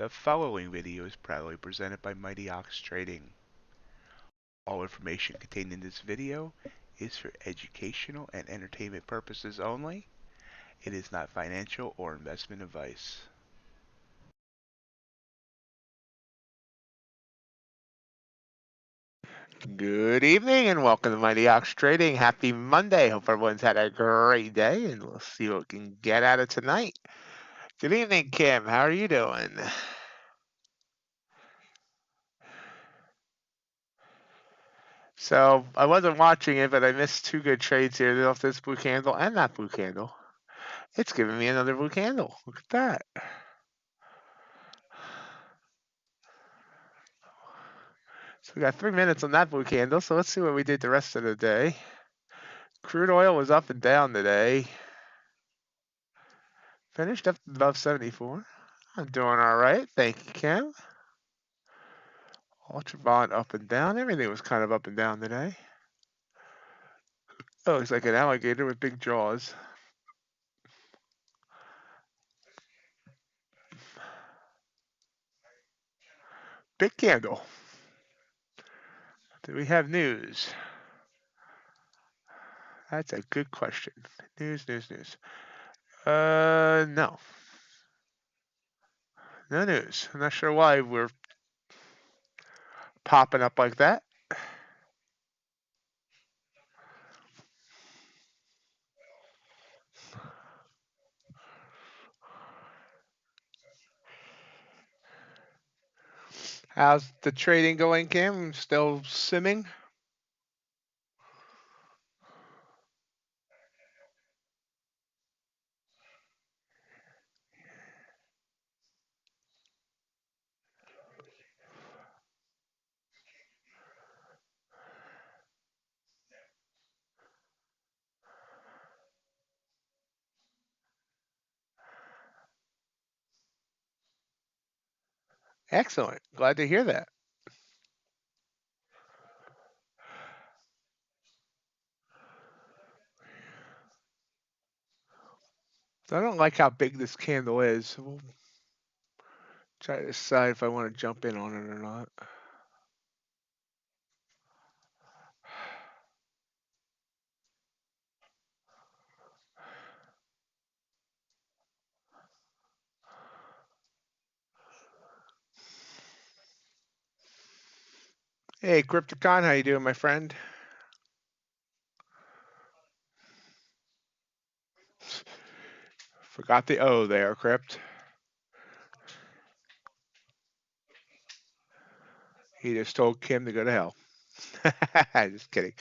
The following video is proudly presented by MightyOxTrading. All information contained in this video is for educational and entertainment purposes only. It is not financial or investment advice. Good evening and welcome to MightyOxTrading. Happy Monday. Hope everyone's had a great day and we'll see what we can get out of tonight. Good evening, Kim. How are you doing? So I wasn't watching it, but I missed two good trades here off this blue candle and that blue candle. It's giving me another blue candle. Look at that. So we got 3 minutes on that blue candle. So let's see what we did the rest of the day. Crude oil was up and down today. Finished up above 74. I'm doing all right. Thank you, Kim. Ultra bond up and down. Everything was kind of up and down today. Oh, looks like an alligator with big jaws. Big candle. Do we have news? That's a good question. News. No. No news. I'm not sure why we're popping up like that. How's the trading going, Kim? Still simming? Excellent. Glad to hear that. So I don't like how big this candle is. So we'll try to decide if I want to jump in on it or not. Hey, Crypticon, how you doing, my friend? Forgot the O there, Crypt. He just told Kim to go to hell. Just kidding.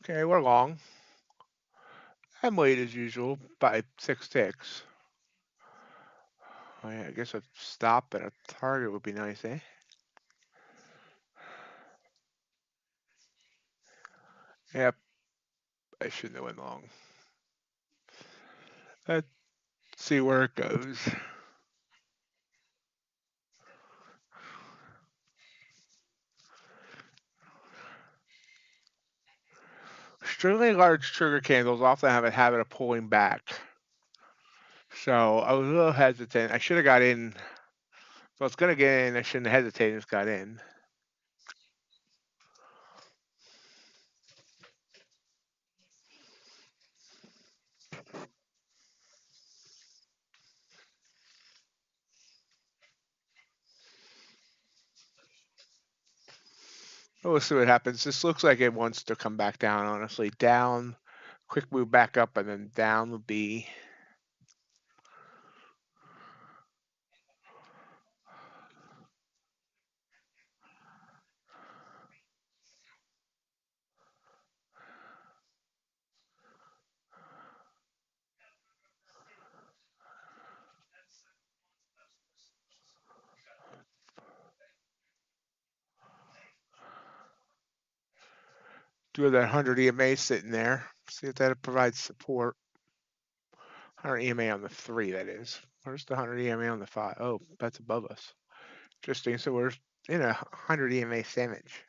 Okay, we're long. I'm late as usual by 6 ticks. Oh, yeah, I guess a stop and a target would be nice, eh? Yep, I shouldn't have went long. Let's See where it goes. Extremely large trigger candles often have a habit of pulling back. So I was a little hesitant. I should have got in. So I was going to get in. I shouldn't have hesitated. Just got in. We'll see what happens. This looks like it wants to come back down, honestly. Down, quick move back up, and then down would be. Do that 100 EMA sitting there. See if that provides support. 100 EMA on the 3, that is. Where's the 100 EMA on the 5? Oh, that's above us. Interesting. So we're in a 100 EMA sandwich.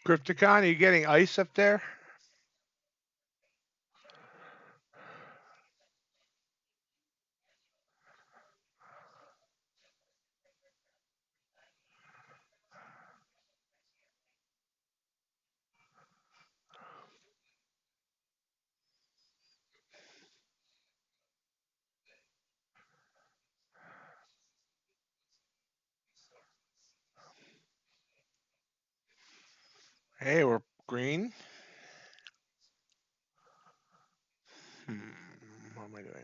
Crypticon, are you getting ice up there? Hey, we're green. What am I doing?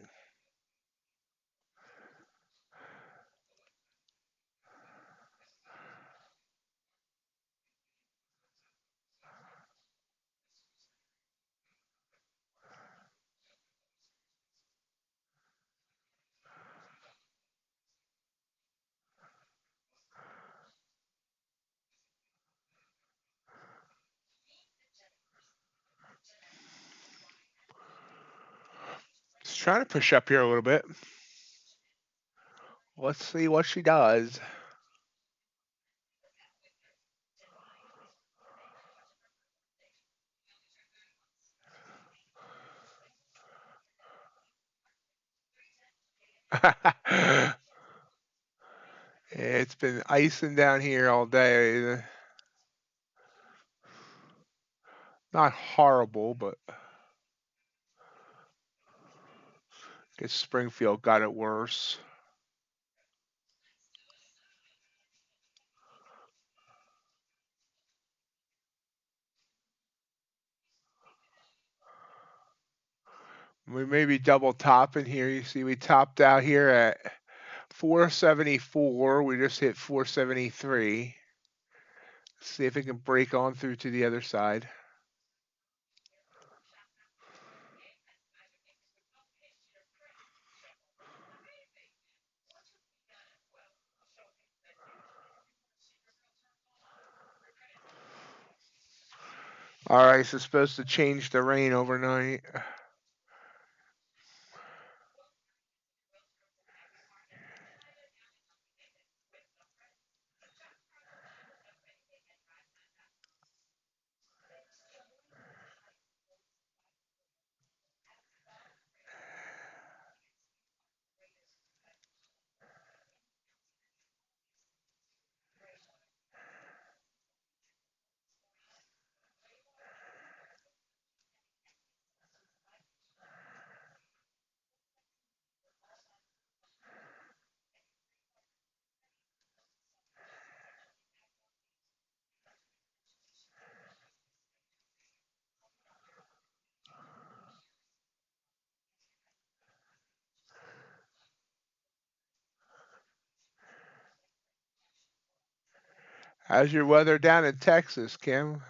Just trying to push up here a little bit. Let's see what she does. It's been icing down here all day. Not horrible, but I guess Springfield got it worse. We may be double topping here. You see we topped out here at 474. We just hit 473. See if it can break on through to the other side. All right, so it's supposed to change the rain overnight. How's your weather down in Texas, Kim?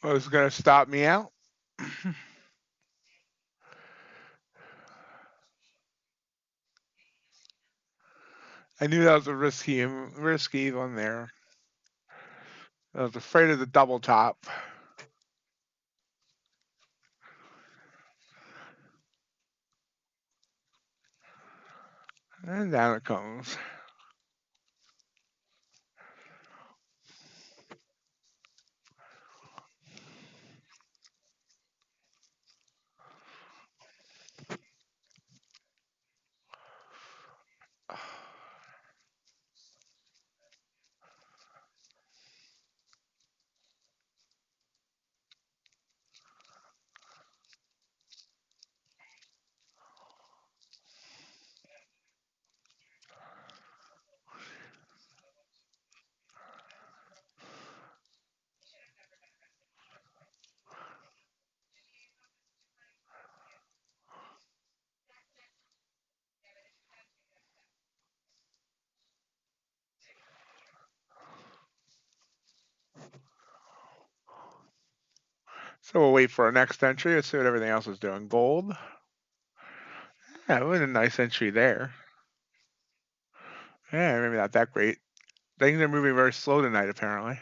Oh, it's going to stop me out? I knew that was a risky one there. I was afraid of the double top. And down it comes. So we'll wait for our next entry. Let's see what everything else is doing. Gold. Yeah, it was a nice entry there. Yeah, maybe not that great. Things are moving very slow tonight, apparently.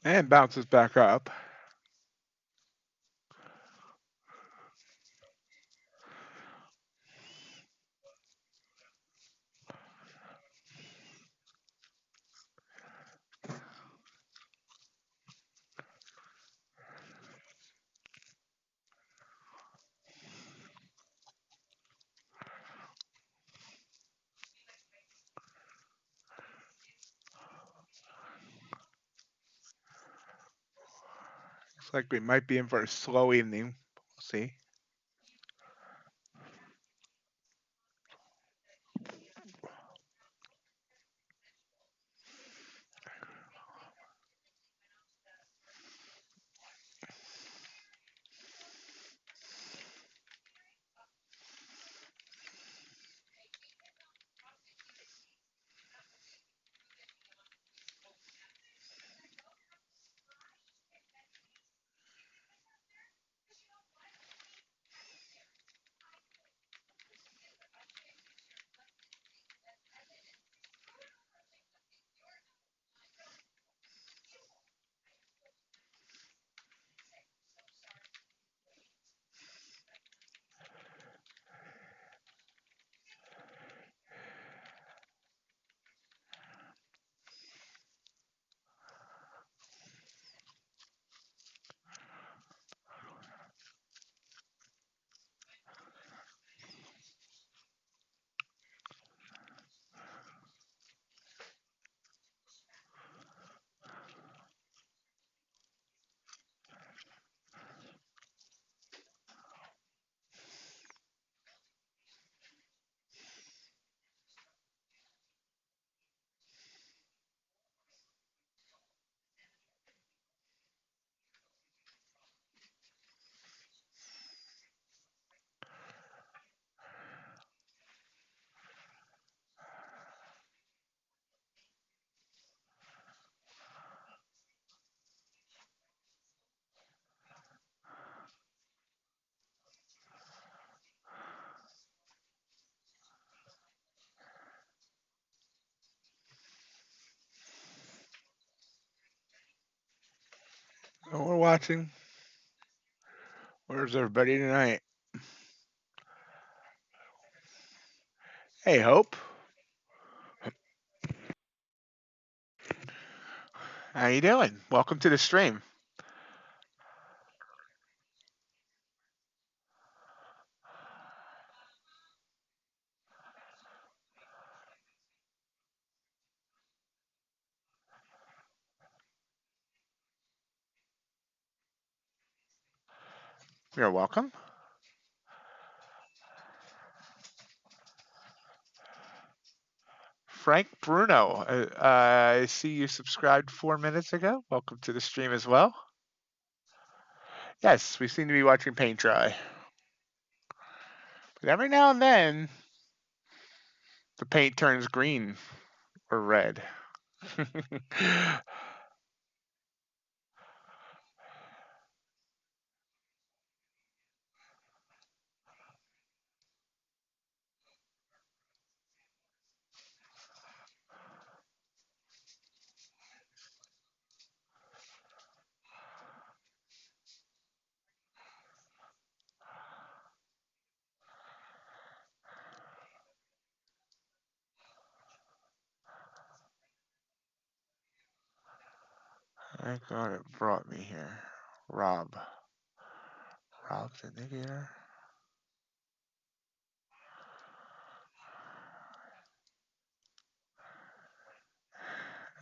And bounces back up. Looks like we might be in for a slow evening. We'll see. Oh, we're watching. Where's everybody tonight? Hey, Hope. How you doing? Welcome to the stream. You're welcome. Frank Bruno, I see you subscribed 4 minutes ago. Welcome to the stream as well. Yes, we seem to be watching paint dry. But every now and then, the paint turns green or red. I thought it brought me here. Rob's indicator.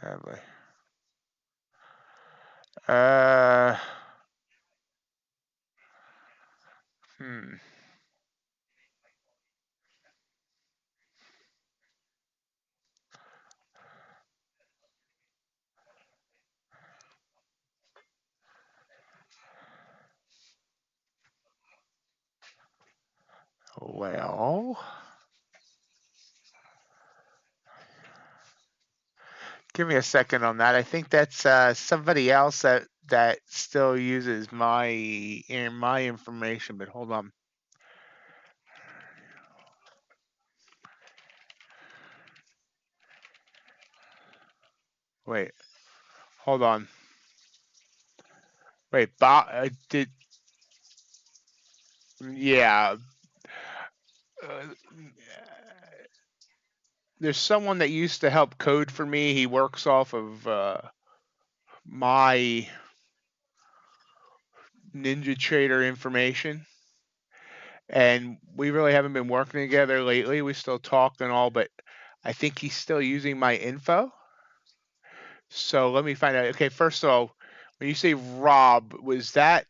Oh boy. Hmm. Well, give me a second on that. I think that's somebody else that still uses my information. But hold on. Wait. Hold on. Wait. Bob did. Yeah. Uh, there's someone that used to help code for me. He works off of my NinjaTrader information, and we really haven't been working together lately. We still talk and all, but I think he's still using my info. So let me find out. Okay, first of all, when you say Rob, was that?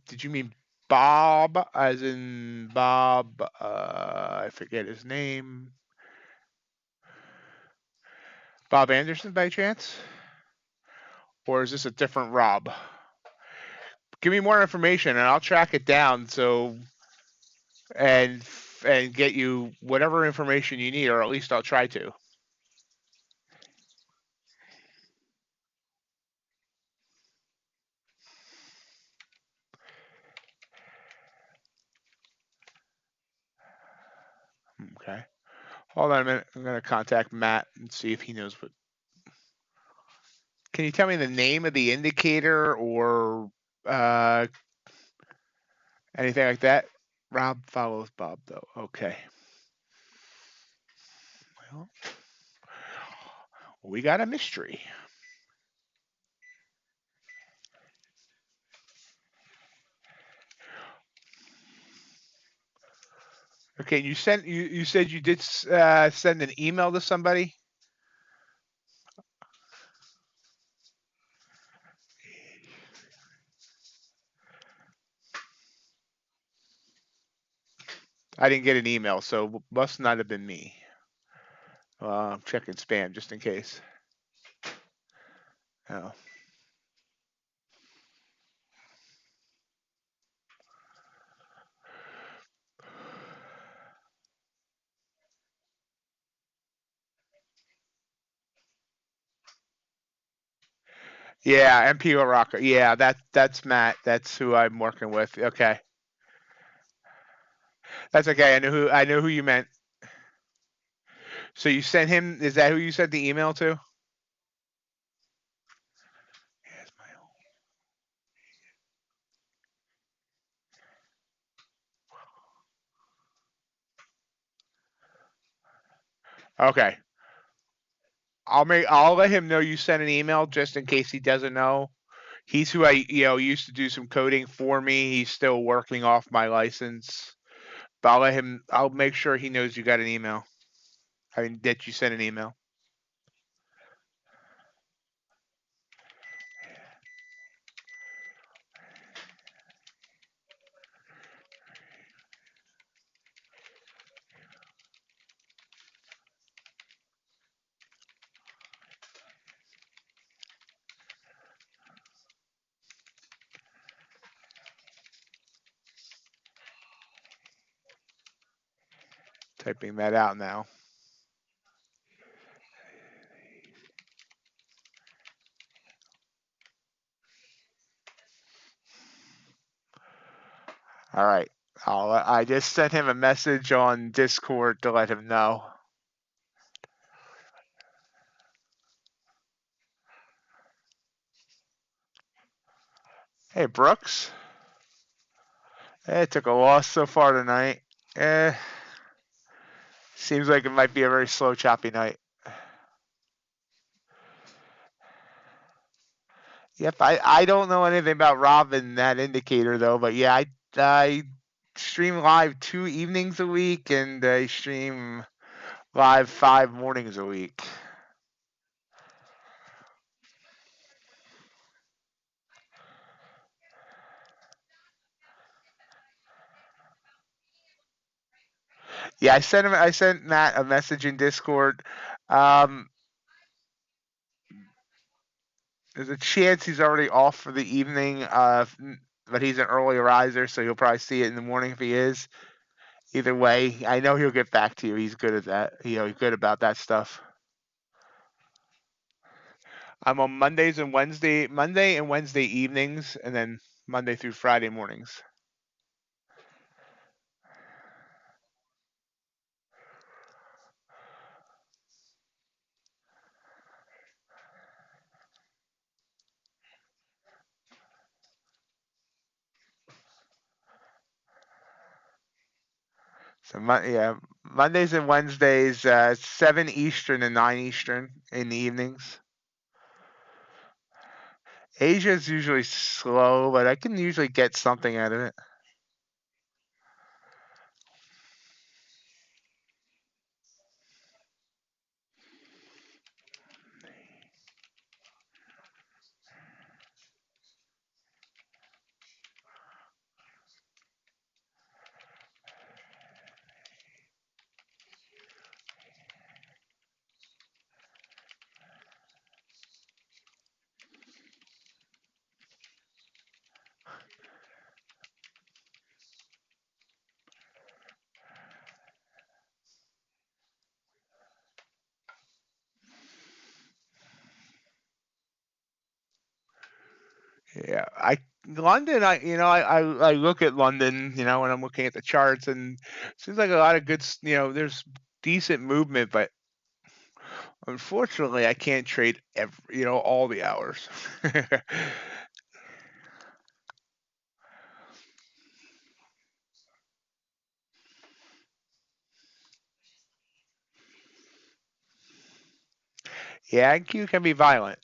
Did you mean Bob, as in Bob? I forget his name. Bob Anderson, by chance? Or is this a different Rob? Give me more information, and I'll track it down. So and get you whatever information you need, or at least I'll try to. Okay. Hold on a minute. I'm going to contact Matt and see if he knows what. Can you tell me the name of the indicator or anything like that? Rob follows Bob, though. Okay. Well, we got a mystery. Okay, you said you did send an email to somebody. I didn't get an email, so must not have been me. I'm checking spam just in case. Oh. Yeah, MPO Rocker. Yeah, that's Matt. That's who I'm working with. Okay. That's okay. I know who you meant. So you sent him, is that who you sent the email to? Okay. I'll let him know you sent an email just in case he doesn't know. He's who I used to do some coding for me. He's still working off my license. But I'll make sure he knows you got an email. I mean that you sent an email. Typing that out now. All right. I just sent him a message on Discord to let him know. Hey, Brooks. It took a loss so far tonight. Seems like it might be a very slow, choppy night. Yep, I don't know anything about Robin, that indicator, though. But yeah, I stream live 2 evenings a week, and I stream live 5 mornings a week. Yeah, I sent Matt a message in Discord. Um, there's a chance he's already off for the evening, but he's an early riser, so he'll probably see it in the morning if he is. Either way, I know he'll get back to you. He's good at that. He's good about that stuff. I'm on Monday and Wednesday evenings, and then Monday through Friday mornings. So Mondays and Wednesdays, 7 Eastern and 9 Eastern in the evenings. Asia is usually slow, but I can usually get something out of it. Yeah, London. I look at London. When I'm looking at the charts, and it seems like a lot of good. There's decent movement, but unfortunately, I can't trade all the hours. Yeah, IQ can be violent.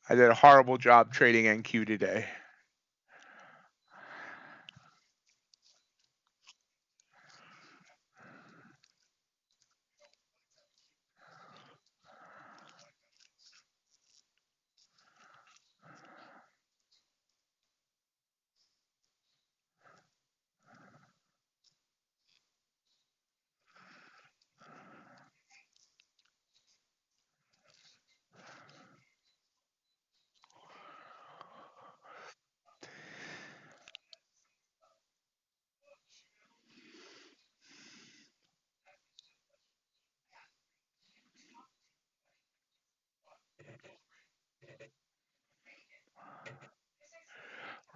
I did a horrible job trading NQ today.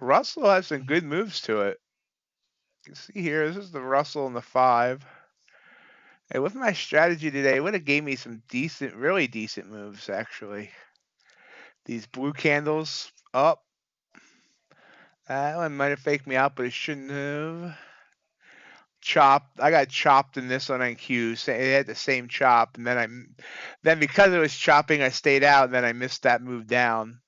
Russell has some good moves to it. You see here, this is the Russell and the 5. And with my strategy today, it would have gave me some really decent moves, actually. These blue candles up. That one might have faked me out, but it shouldn't have. Chopped. I got chopped in this one on Q. So it had the same chop, and then because it was chopping, I stayed out, and then I missed that move down.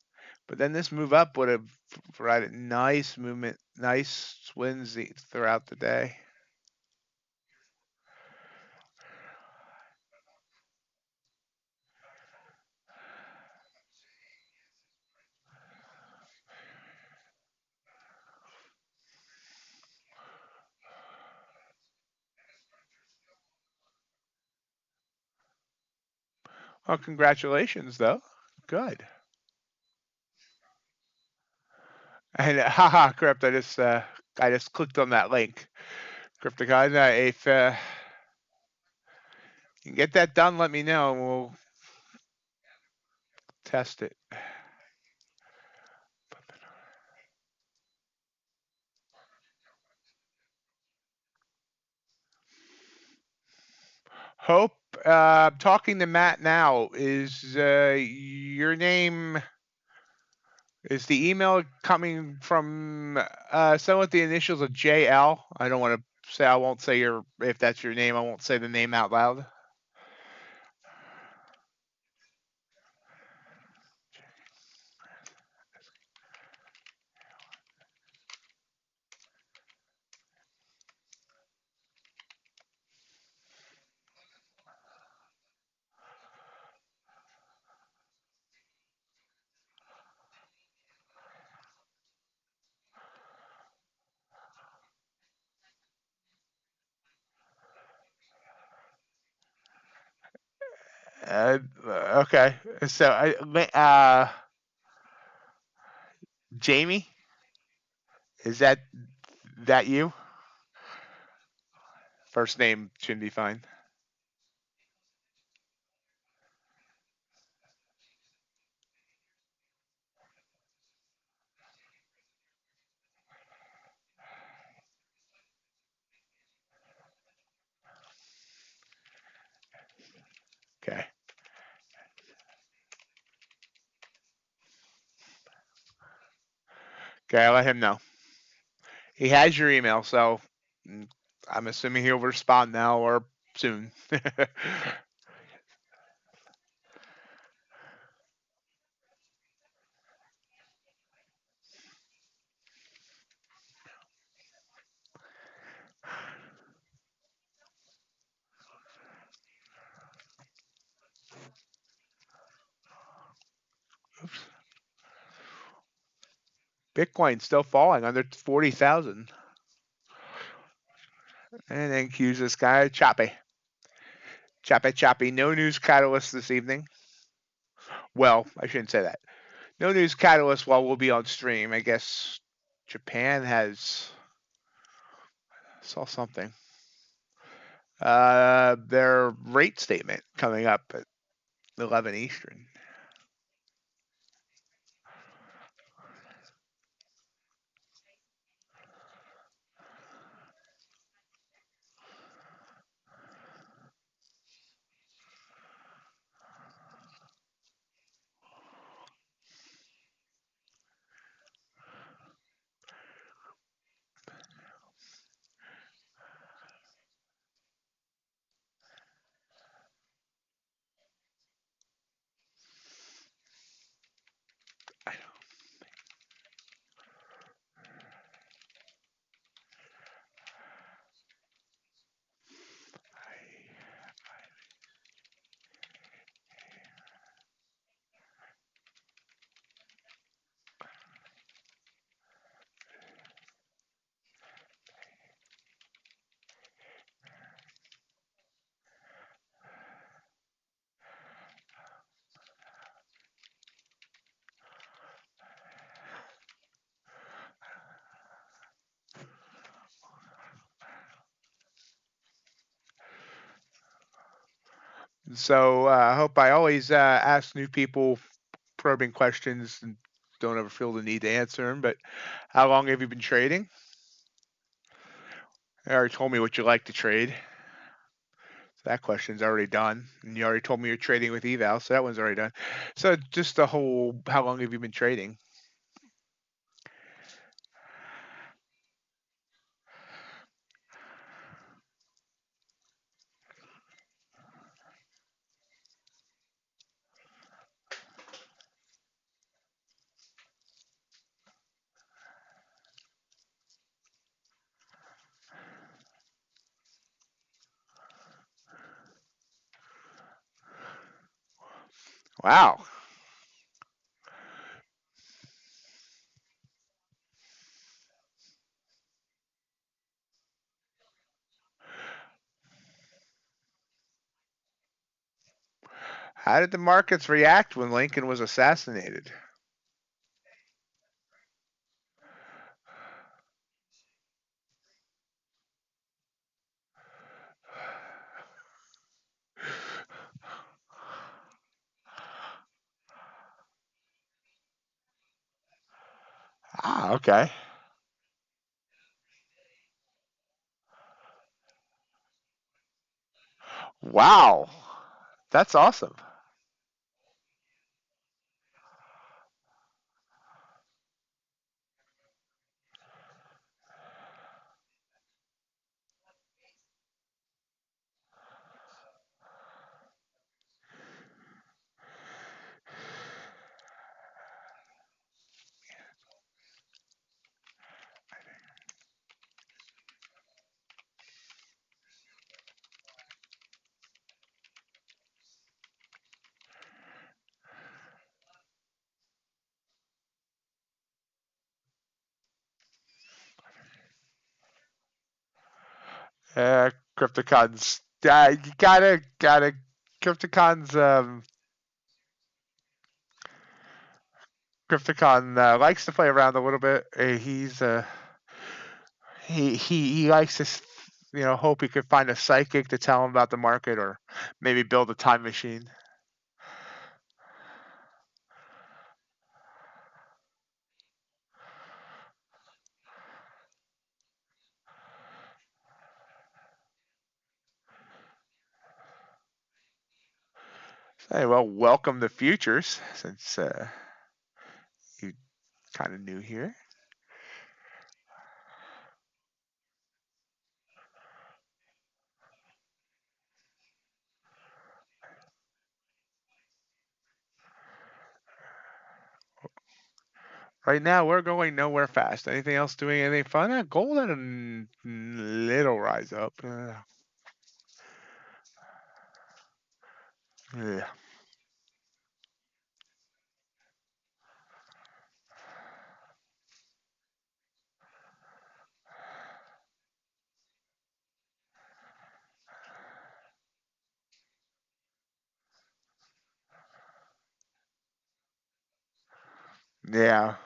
But then this move up would have provided nice movement, nice swings throughout the day. Oh, congratulations, though. Good. And haha, Crypt, I just clicked on that link. Crypticon, if you can get that done, let me know and we'll test it. Hope, talking to Matt now. Is your name, is the email coming from someone with the initials of JL? I don't want to say, I won't say if that's your name, I won't say the name out loud. Okay. So, Jamie, is that you? First name shouldn't be fine. Okay. Okay, I'll let him know. He has your email, so I'm assuming he'll respond now or soon. Bitcoin still falling under 40,000. And then cues this guy choppy. Choppy, choppy. No news catalyst this evening. Well, I shouldn't say that. No news catalyst while we'll be on stream. I guess Japan has saw something. Their rate statement coming up at 11 Eastern. So I hope I always ask new people probing questions and don't ever feel the need to answer them. But how long have you been trading? You already told me what you like to trade. So that question's already done. And you already told me you're trading with Eval, so that one's already done. So just the whole, how long have you been trading? Wow. How did the markets react when Lincoln was assassinated? Ah, okay. Wow. That's awesome. Crypticons. You gotta. Crypticons. Crypticon likes to play around a little bit. He likes to, hope he could find a psychic to tell him about the market, or maybe build a time machine. Hey, well, welcome to futures, since you kind of new here. Right now, we're going nowhere fast. Anything else doing anything fun? Gold had a little rise up. Yeah. Yeah.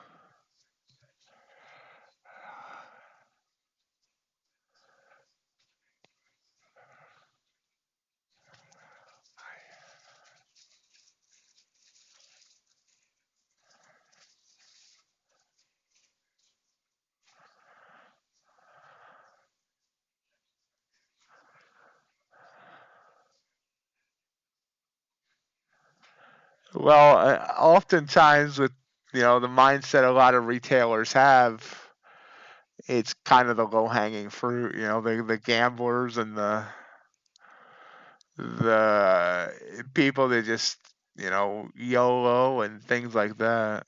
Well, oftentimes with the mindset a lot of retailers have, it's kind of the low hanging fruit. The gamblers and the people that just YOLO and things like that.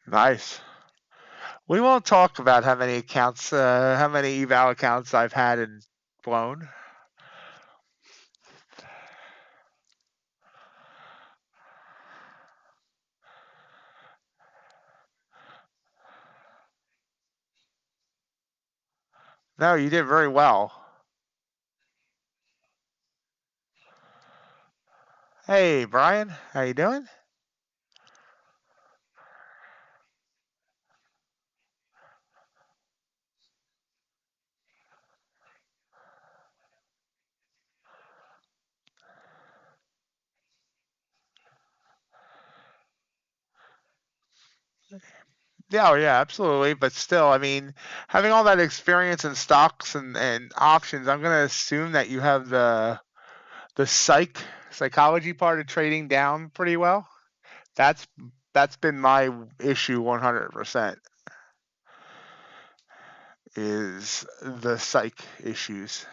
Nice. We won't talk about how many eval accounts I've had and blown. No, you did very well. Hey, Brian, how you doing? Yeah, oh yeah, absolutely. But still, I mean, having all that experience in stocks and options, I'm gonna assume that you have the psychology part of trading down pretty well. That's that's been my issue 100% is the psych issues.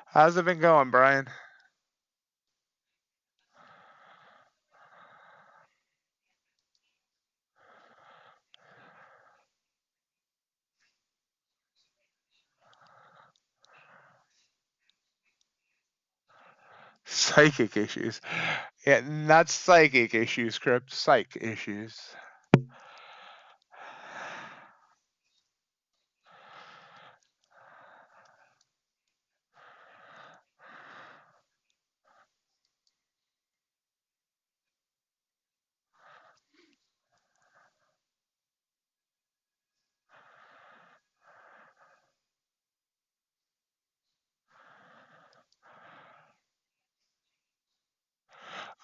How's it been going, Brian? Psychic issues. Yeah, not psychic issues, Crypt. Psych issues.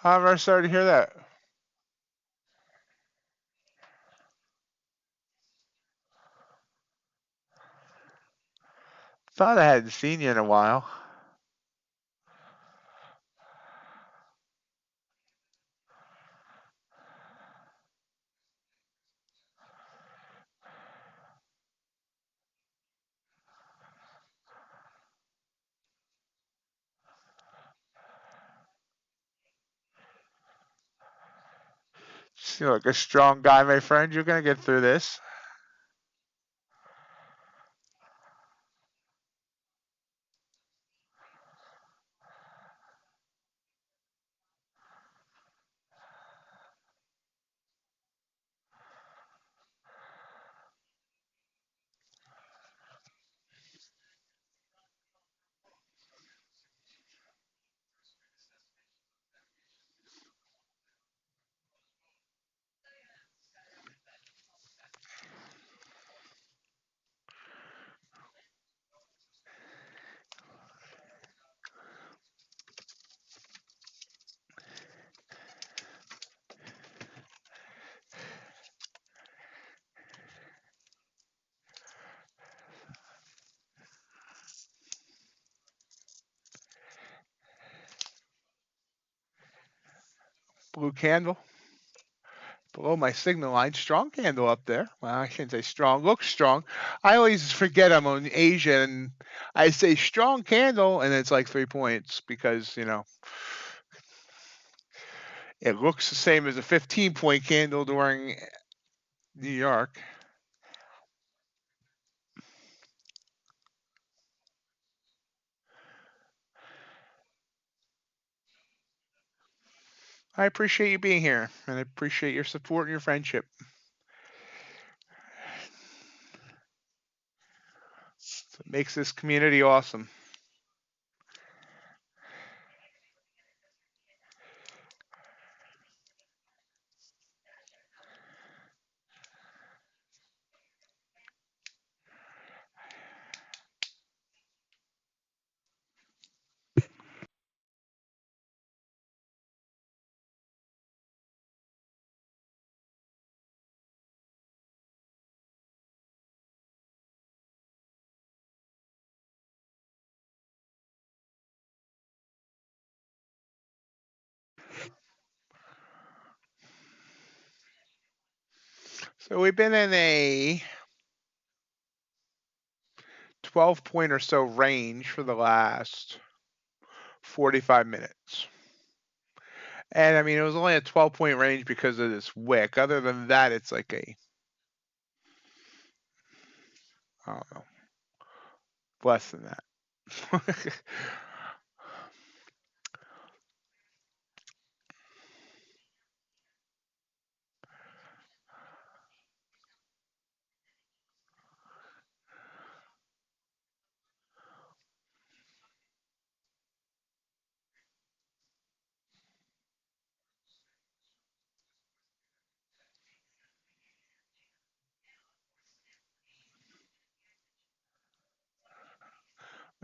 I'm very sorry to hear that. Thought I hadn't seen you in a while. You seem like a strong guy, my friend. You're gonna get through this. Blue candle below my signal line. Strong candle up there. Well, I shouldn't say strong. Looks strong. I always forget I'm on Asia and I say strong candle and it's like 3 points because, it looks the same as a 15-point candle during New York. I appreciate you being here and I appreciate your support and your friendship. It makes this community awesome. So we've been in a 12-point or so range for the last 45 minutes. And I mean, it was only a 12-point range because of this wick. Other than that, it's like I don't know, less than that.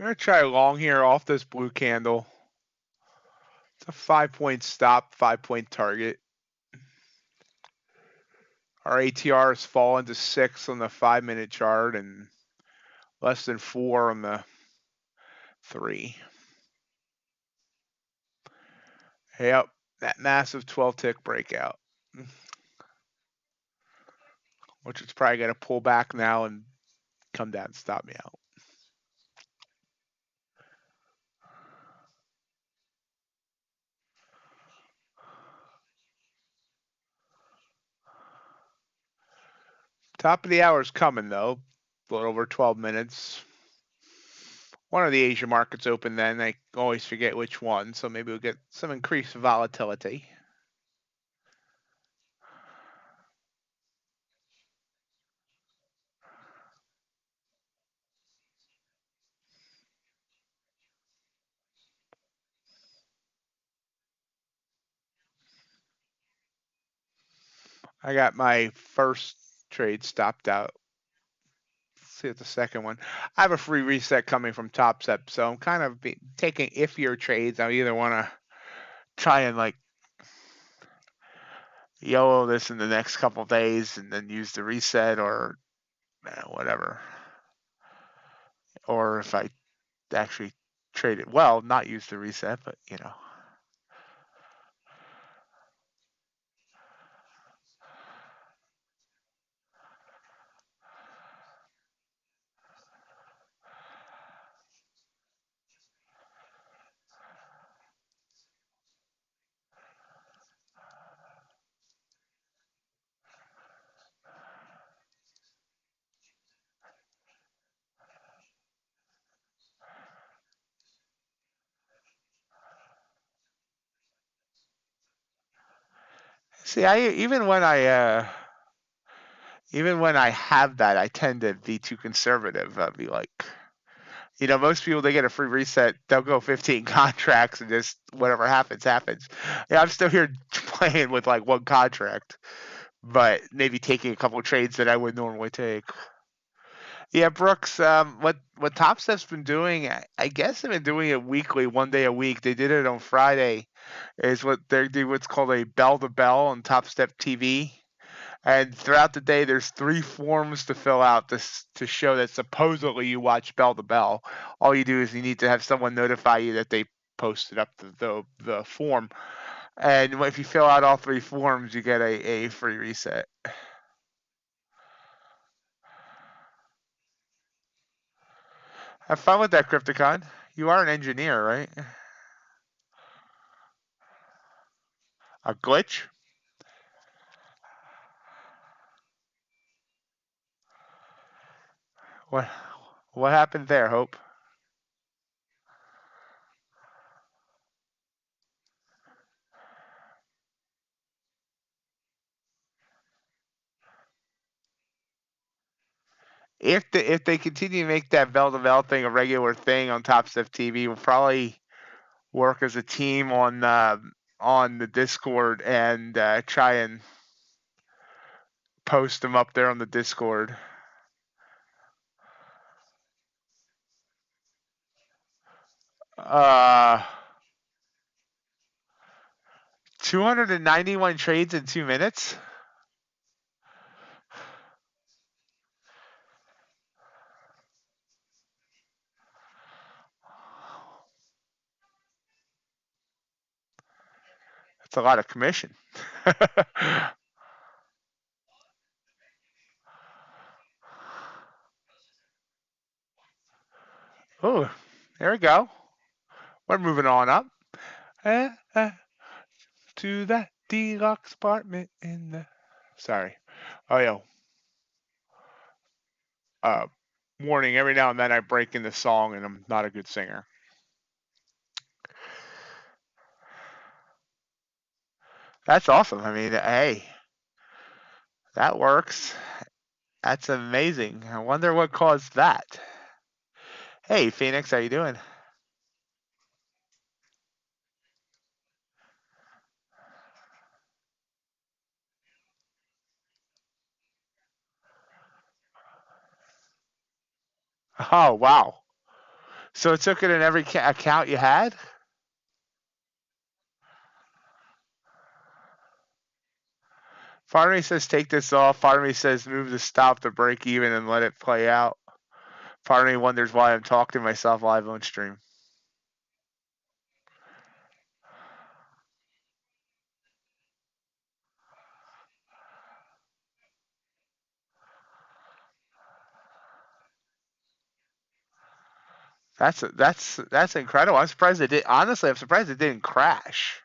I'm going to try long here off this blue candle. It's a 5-point stop, 5-point target. Our ATR has fallen to 6 on the 5-minute chart and less than 4 on the 3. Yep, that massive 12-tick breakout, which is probably going to pull back now and come down and stop me out. Top of the hour is coming, though. A little over 12 minutes. One of the Asia markets open then. I always forget which one, so maybe we'll get some increased volatility. I got my first trade stopped out. Let's see what the second one. I have a free reset coming from Topstep, so I'm kind of taking iffier trades. I either want to try and like YOLO this in the next couple days and then use the reset, or whatever. Or if I actually trade it well, not use the reset, but you know. See, even when I have that, I tend to be too conservative. I'll be like, most people, they get a free reset, they'll go 15 contracts and just whatever happens, happens. Yeah, I'm still here playing with like one contract, but maybe taking a couple of trades that I would normally take. Yeah, Brooks, what Topstep's been doing, I guess they've been doing it weekly, one day a week. They did it on Friday, is what they do what's called a bell to bell on Topstep TV. And throughout the day, there's 3 forms to fill out to show that supposedly you watch bell to bell. All you do is you need to have someone notify you that they posted up the form. And if you fill out all 3 forms, you get a free reset. Have fun with that, Crypticon. You are an engineer, right? A glitch? What what happened there, Hope? If they continue to make that bell to bell thing a regular thing on Top Step TV, we'll probably work as a team on the Discord and try and post them up there on the Discord. 291 trades in 2 minutes. That's a lot of commission. Oh, there we go. We're moving on up. To that deluxe apartment in the. Sorry. Oh, yeah. Warning, every now and then I break into song and I'm not a good singer. That's awesome. I mean, hey, that works. That's amazing. I wonder what caused that. Hey, Phoenix, how you doing? Oh, wow. So it took it in every account you had? Part of me says take this off. Part of me says move the stop to break even and let it play out. Part of me wonders why I'm talking to myself live on stream. That's incredible. I'm surprised it did. Honestly, I'm surprised it didn't crash.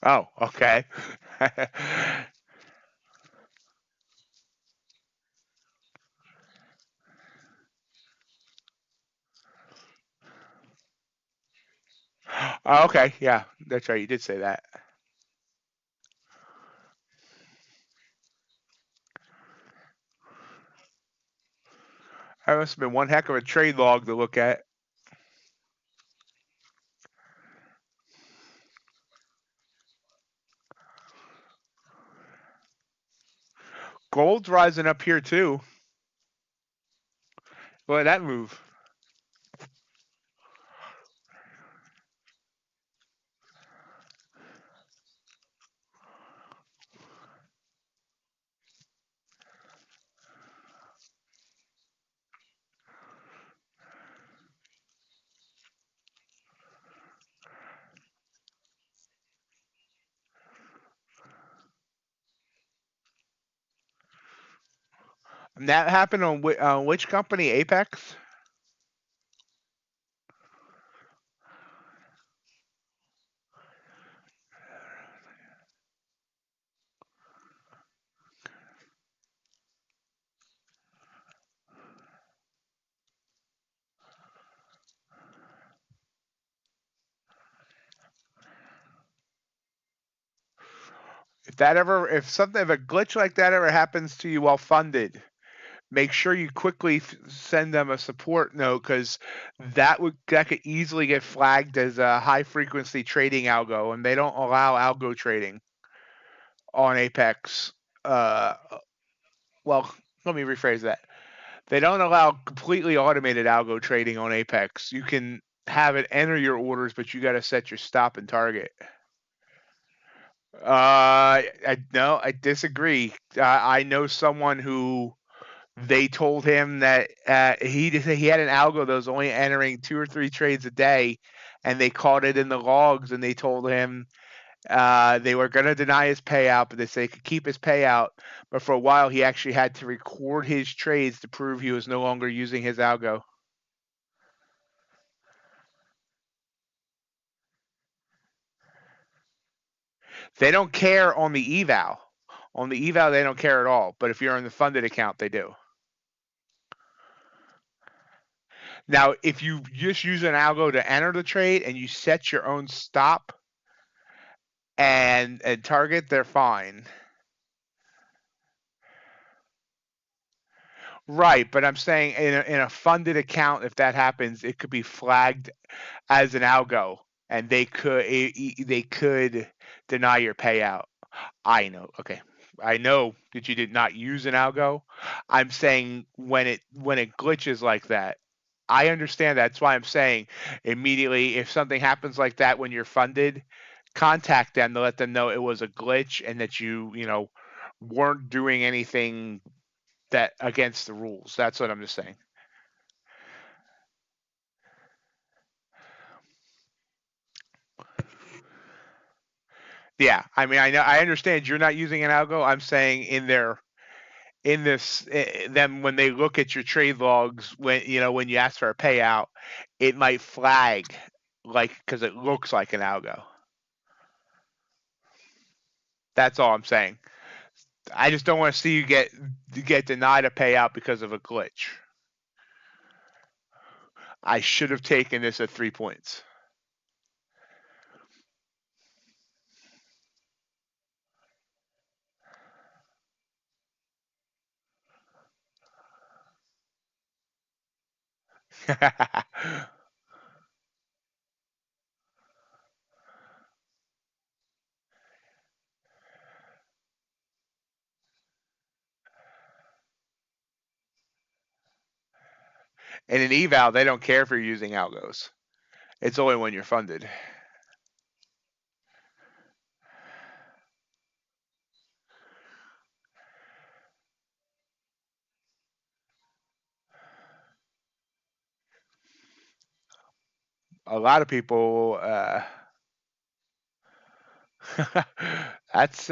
Oh, okay. Oh, okay, yeah, that's right. You did say that. That must have been one heck of a trade log to look at. Gold's rising up here too. Look at that move. And that happened on which company? Apex. If a glitch like that ever happens to you while funded, make sure you quickly send them a support note, because that could easily get flagged as a high frequency trading algo, and they don't allow algo trading on Apex. Uh, well, let me rephrase that. They don't allow completely automated algo trading on Apex. You can have it enter your orders, but you got to set your stop and target. No, I disagree. I know someone who they told him that he had an algo that was only entering 2 or 3 trades a day, and they caught it in the logs, and they told him they were going to deny his payout, but they said they could keep his payout. But for a while, he actually had to record his trades to prove he was no longer using his algo. They don't care on the eval. On the eval, they don't care at all. But if you're on the funded account, they do. Now, if you just use an algo to enter the trade and you set your own stop and target, they're fine. Right, but I'm saying in a funded account, if that happens, it could be flagged as an algo, and they could deny your payout. I know. Okay. I know that you did not use an algo. I'm saying when it glitches like that, I understand that. That's why I'm saying immediately, if something happens like that when you're funded, contact them to let them know it was a glitch and that you weren't doing anything that against the rules. That's what I'm just saying. Yeah, I mean, I understand you're not using an algo. I'm saying in this them when they look at your trade logs when you ask for a payout, it might flag like because it looks like an algo. That's all I'm saying. I just don't want to see you get denied a payout because of a glitch. I should have taken this at 3 points. And in Eval, they don't care if you're using algos. It's only when you're funded. A lot of people, that's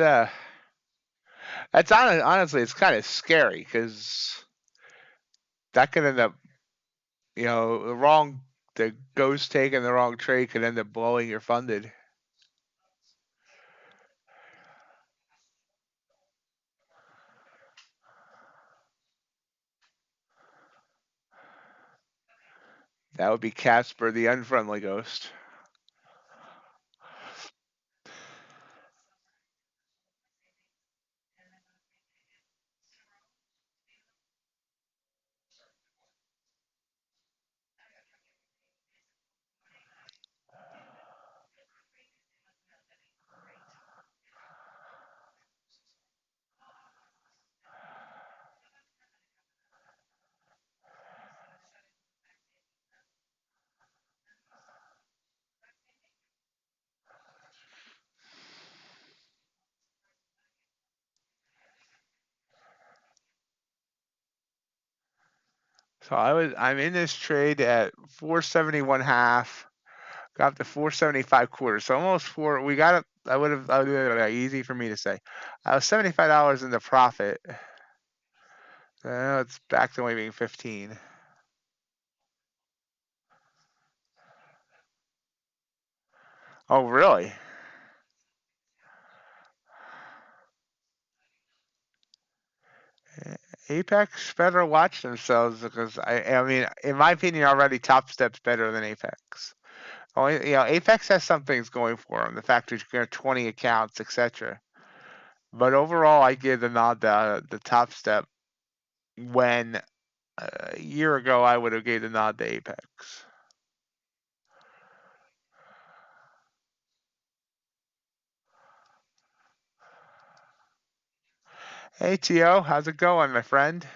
honestly, it's kind of scary because that could end up, the ghost taking the wrong trade could end up blowing your funded. That would be Casper, the unfriendly ghost. So I'm in this trade at 471 half, got up to 475 quarters. So almost four. We got it. I would have easy for me to say. I was $75 in the profit. It's back to only being 15. Oh, really? Apex better watch themselves because I mean, in my opinion, already Topstep's better than Apex. Only, Apex has some things going for them. The fact that you can have 20 accounts, etc. But overall, I give the nod to the Topstep when a year ago I would have gave the nod to Apex. Hey Tio, how's it going, my friend?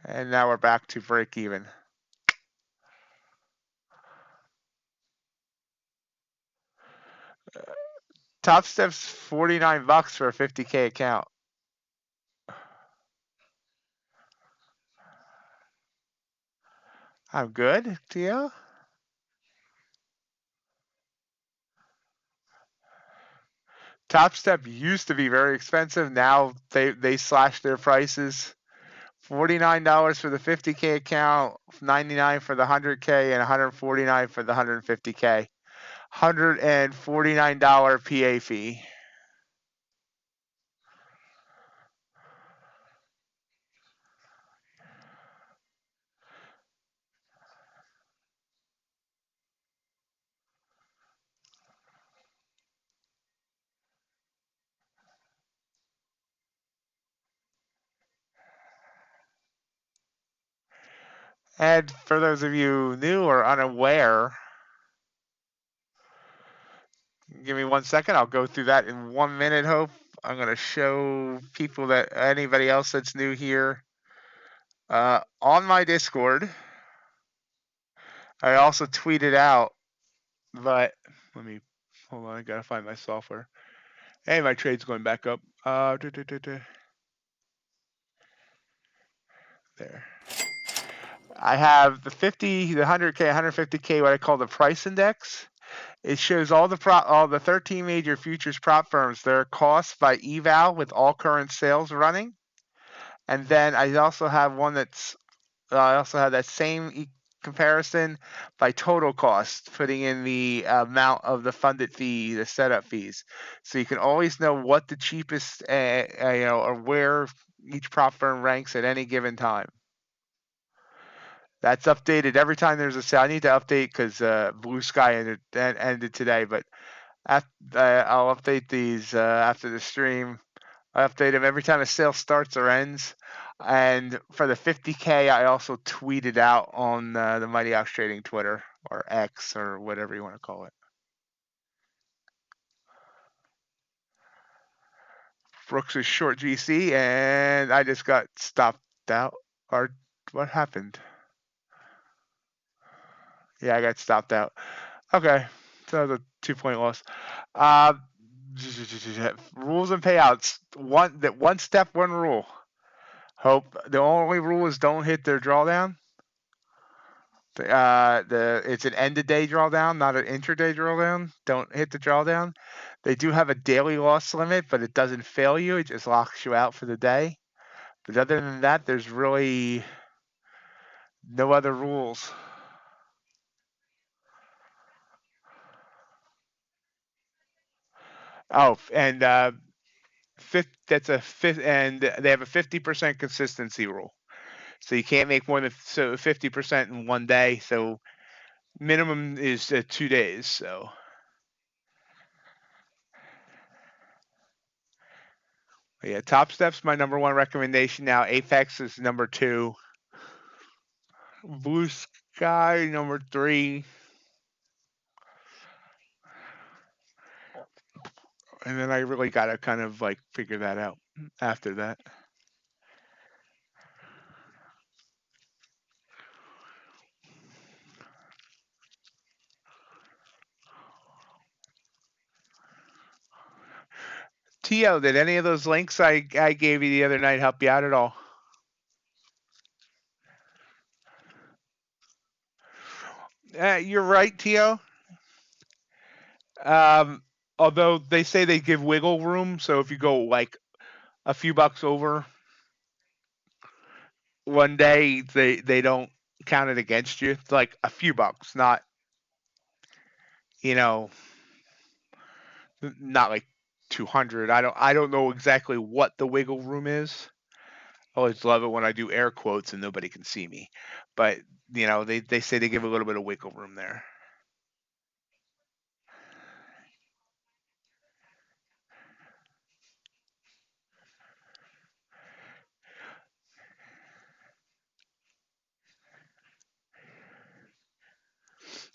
And now we're back to break even. Topstep's $49 for a 50K account. I'm good, Tio. Topstep used to be very expensive. Now they slashed their prices. $49 for the 50K account, $99 for the 100K, and $149 for the 150K. $149 PA fee. And for those of you new or unaware, give me 1 second. I'll go through that in 1 minute, Hope. I'm going to show people that anybody else that's new here on my Discord. I also tweeted out, but let me hold on. I got to find my software. Hey, my trade's going back up. There. I have the 50, the 100K, 150K, what I call the price index. It shows all the 13 major futures prop firms, their costs by eval with all current sales running. And then I also have one I also have that same comparison by total cost, putting in the amount of the funded fee, the setup fees. So you can always know what the cheapest, or where each prop firm ranks at any given time. That's updated every time there's a sale. I need to update because Blue Sky ended today, but I'll update these after the stream. I update them every time a sale starts or ends. And for the 50K, I also tweeted out on the MightyOxTrading Twitter or X or whatever you want to call it. Brooks is short GC, and I just got stopped out. Or What happened? Yeah, I got stopped out. Okay, so that was a 2-point loss. Rules and payouts. One step, one rule. Hope the only rule is don't hit their drawdown. It's an end of day drawdown, not an intraday drawdown. Don't hit the drawdown. They do have a daily loss limit, but it doesn't fail you. It just locks you out for the day. But other than that, there's really no other rules. Oh, and that's a fifth, and they have a 50% consistency rule. So you can't make more than 50% in one day. So minimum is 2 days. So yeah, Topstep's my number one recommendation now. Apex is number 2. Blue Sky number 3. And then I really got to kind of like figure that out after that. Tio, did any of those links I gave you the other night help you out at all? You're right, Tio. Although they say they give wiggle room, so if you go like a few bucks over one day, they don't count it against you. It's like a few bucks, not you know, not like 200. I don't know exactly what the wiggle room is. I always love it when I do air quotes and nobody can see me, but they say they give a little bit of wiggle room there.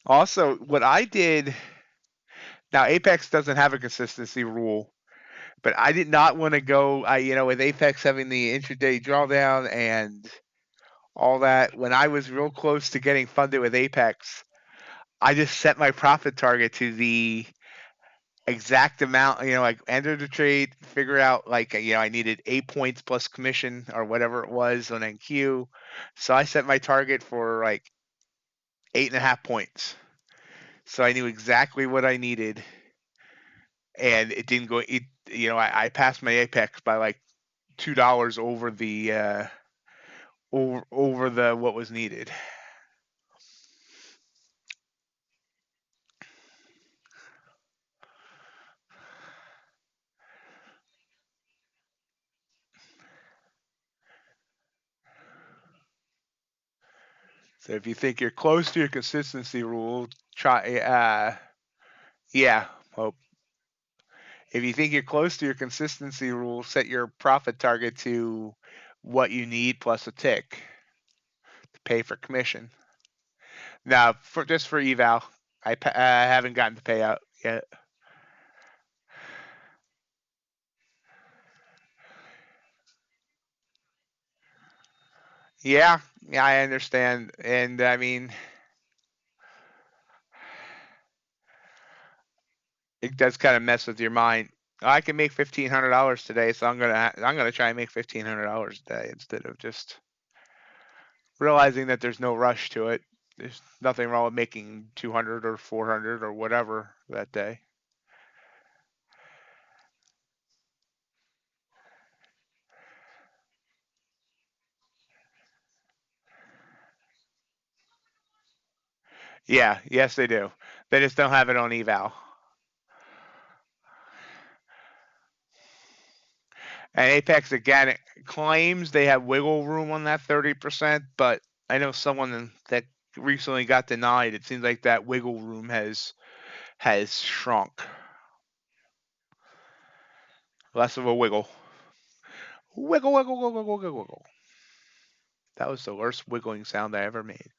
Also, what I did now, Apex doesn't have a consistency rule, but I did not want to go. With Apex having the intraday drawdown and all that, when I was real close to getting funded with Apex, I just set my profit target to the exact amount, like enter the trade, figure out like, I needed 8 points plus commission or whatever it was on NQ. So I set my target for like 8.5 points. So I knew exactly what I needed, and it didn't go. I passed my Apex by like $2 over the over the what was needed. So if you think you're close to your consistency rule, try. Yeah. Well, if you think you're close to your consistency rule, set your profit target to what you need plus a tick to pay for commission. Now, just for eval, I haven't gotten the payout yet. Yeah, yeah, I understand, and I mean, it does kind of mess with your mind. I can make $1,500 today, so I'm gonna try and make $1,500 a day instead of just realizing that there's no rush to it. There's nothing wrong with making 200 or 400 or whatever that day. Yeah, yes they do. They just don't have it on eval. And Apex again claims they have wiggle room on that 30%, but I know someone that recently got denied. It seems like that wiggle room has shrunk. Less of a wiggle. Wiggle, wiggle, wiggle, wiggle, wiggle, wiggle. That was the worst wiggling sound I ever made.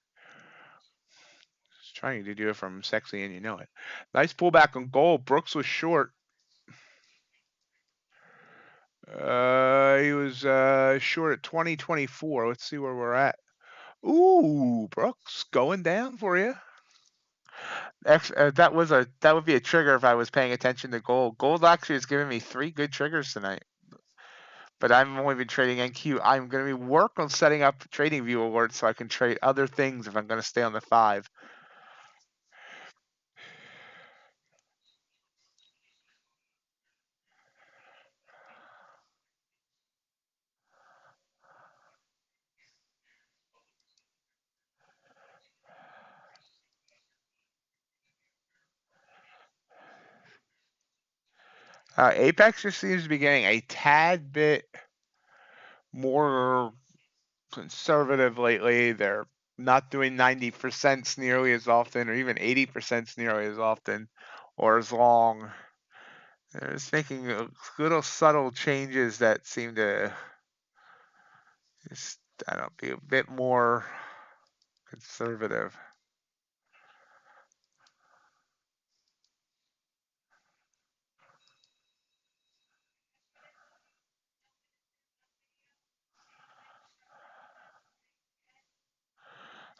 Just trying to do it from sexy and you know it. Nice pullback on gold. Brooks was short. He was short at 2024. Let's see where we're at. Ooh, Brooks, going down for you. That would be a trigger if I was paying attention to gold. Gold actually has given me 3 good triggers tonight. But I've only been trading NQ. I'm going to be work on setting up trading view alerts so I can trade other things if I'm going to stay on the 5. Apex just seems to be getting a tad bit more conservative lately. They're not doing 90% nearly as often, or even 80% nearly as often, or as long. They're just making little subtle changes that seem to just, I don't know, be a bit more conservative.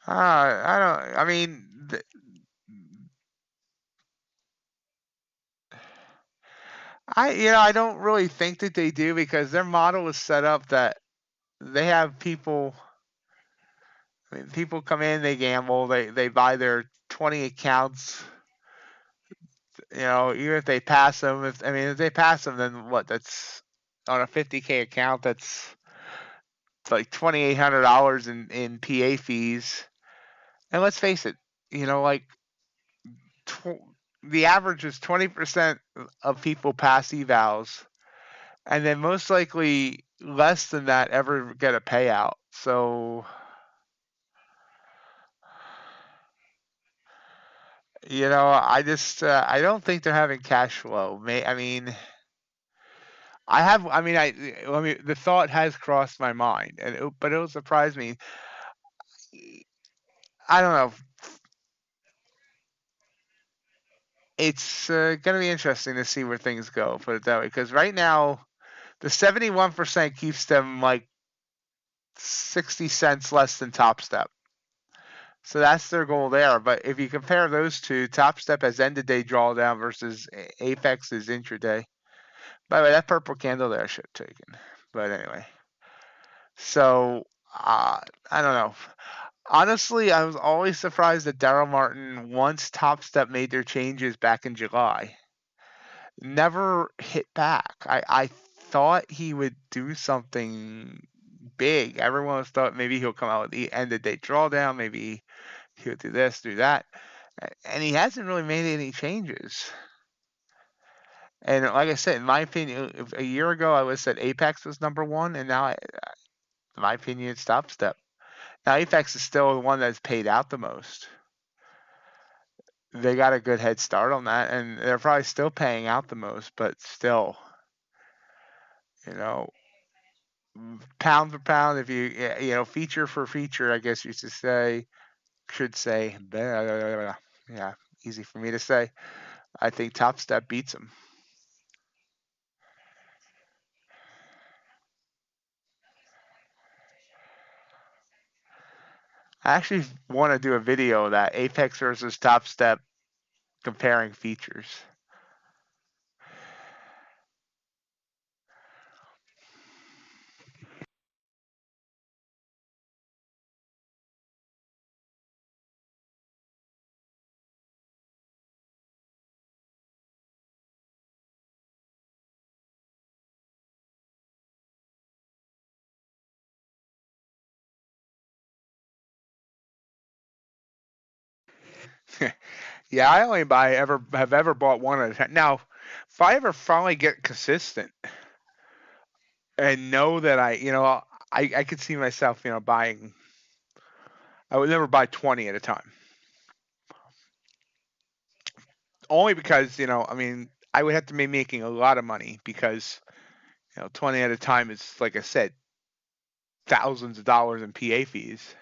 I don't. I mean, I don't really think that they do because their model is set up that they have people. I mean, people come in, they gamble, they buy their 20 accounts. Even if they pass them, if they pass them, then what? That's on a 50K account. That's like $2,800 in PA fees. And let's face it, like the average is 20% of people pass evals, and then most likely less than that ever get a payout. So, I don't think they're having cash flow. I mean, I have. The thought has crossed my mind, but it'll surprise me. I don't know. It's going to be interesting to see where things go. Put it that way, because right now the 71% keeps them like 60 cents less than Topstep. So that's their goal there. But if you compare those two, Topstep has end of day drawdown versus Apex is intraday. By the way, that purple candle there I should have taken. But anyway, so I don't know. Honestly, I was always surprised that Daryl Martin, once Topstep made their changes back in July, never hit back. I thought he would do something big. Everyone thought maybe he'll come out with the end of day drawdown, maybe he'll do this, do that. And he hasn't really made any changes. And like I said, in my opinion, a year ago I would have said Apex was number one, and now, in my opinion, it's Topstep. Now Apex is still the one that's paid out the most. They got a good head start on that, and they're probably still paying out the most, but still, you know, pound for pound, if feature for feature, I guess you should say, yeah, easy for me to say. I think Topstep beats them. I actually want to do a video of that Apex versus Topstep comparing features. Yeah, I only have ever bought one at a time. Now, if I ever finally get consistent and know that I could see myself, buying. I would never buy 20 at a time. Only because, I would have to be making a lot of money because, 20 at a time is, like I said, thousands of dollars in PA fees.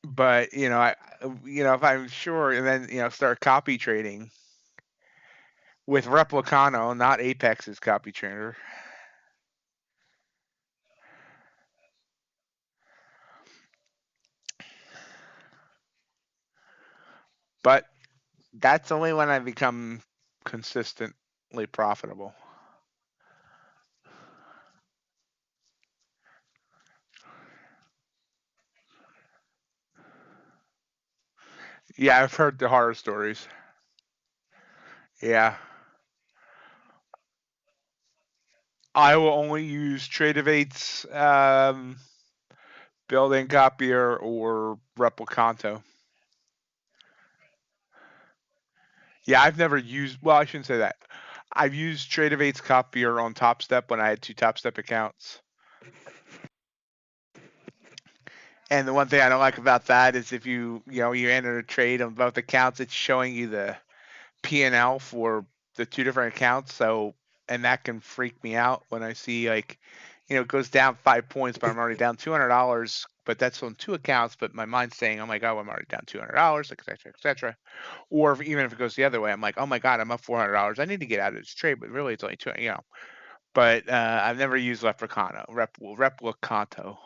But, if I'm sure and then, start copy trading, with Replicano, not Apex's copy trader. But that's only when I become consistently profitable. Yeah, I've heard the horror stories. Yeah. I will only use Tradovate's built-in copier or Replicanto. Yeah, I've never used. Well, I shouldn't say that. I've used Tradovate's copier on Topstep when I had 2 Topstep accounts. And the one thing I don't like about that is if you enter a trade on both accounts, it's showing you the P&L for the 2 different accounts. So, and that can freak me out when I see like, it goes down 5 points, but I'm already down $200. But that's on 2 accounts. But my mind's saying, oh my god, I'm already down $200, et cetera, et cetera. Or even if it goes the other way, I'm like, oh my god, I'm up $400. I need to get out of this trade, but really it's only two. But I've never used Replicanto,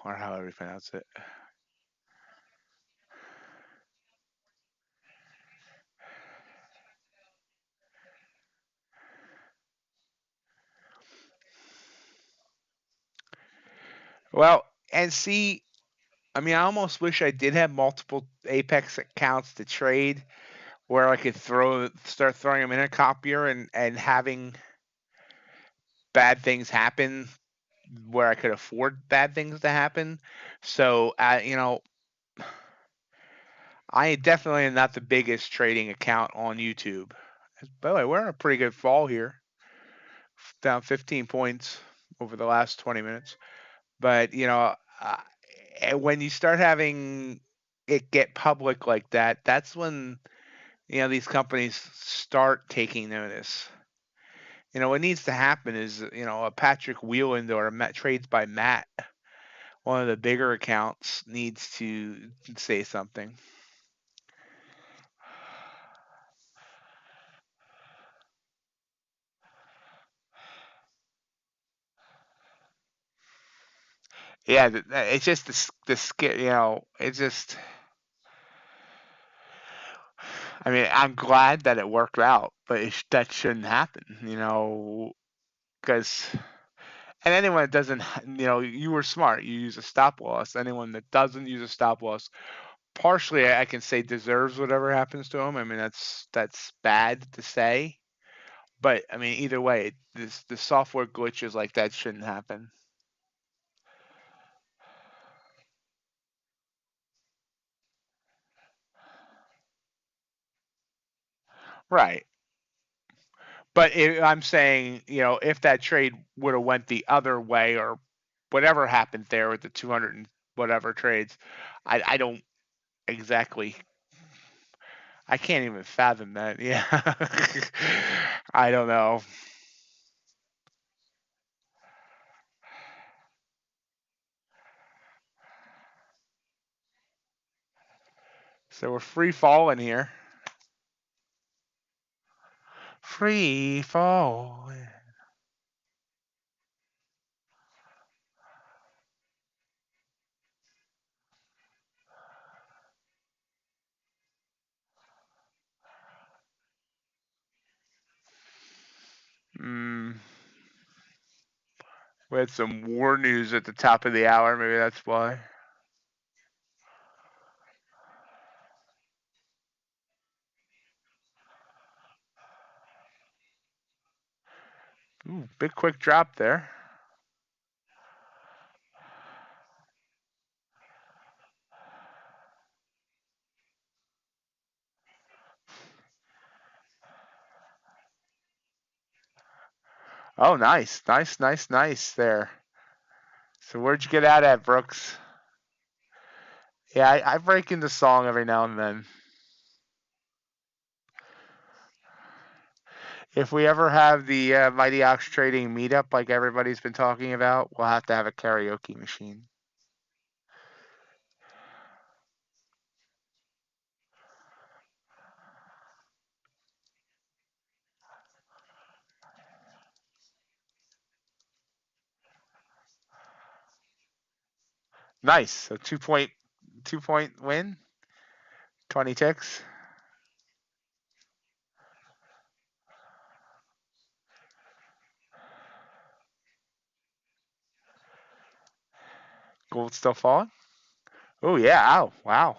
or however you pronounce it. Well, and see, I mean, I almost wish I did have multiple Apex accounts to trade, where I could start throwing them in a copier and having bad things happen where I could afford bad things to happen. So, I definitely am not the biggest trading account on YouTube. By the way, we're in a pretty good fall here, down 15 points over the last 20 minutes. But when you start having it get public like that, that's when these companies start taking notice. What needs to happen is a Patrick Wheeland or a Trades by Matt, one of the bigger accounts, needs to say something. Yeah, it's just the skill. It's just. I mean, I'm glad that it worked out, but that shouldn't happen. Because and anyone that doesn't, you were smart. You use a stop loss. Anyone that doesn't use a stop loss, partially, I can say deserves whatever happens to them. I mean, that's bad to say, but I mean, either way, the software glitches like that shouldn't happen. Right. But I'm saying, if that trade would have went the other way or whatever happened there with the 200 and whatever trades, I don't exactly. I can't even fathom that. Yeah. I don't know. So we're free falling here. Free fall. Mm, we had some war news at the top of the hour. Maybe that's why. Ooh, big quick drop there. Oh, nice, nice, nice, nice there. So where'd you get out at, Brooks? Yeah, I break into song every now and then. If we ever have the Mighty Ox Trading meetup like everybody's been talking about, we'll have to have a karaoke machine. Nice. So 2 point win. 20 ticks. Gold still falling. Oh yeah. Ow. Wow.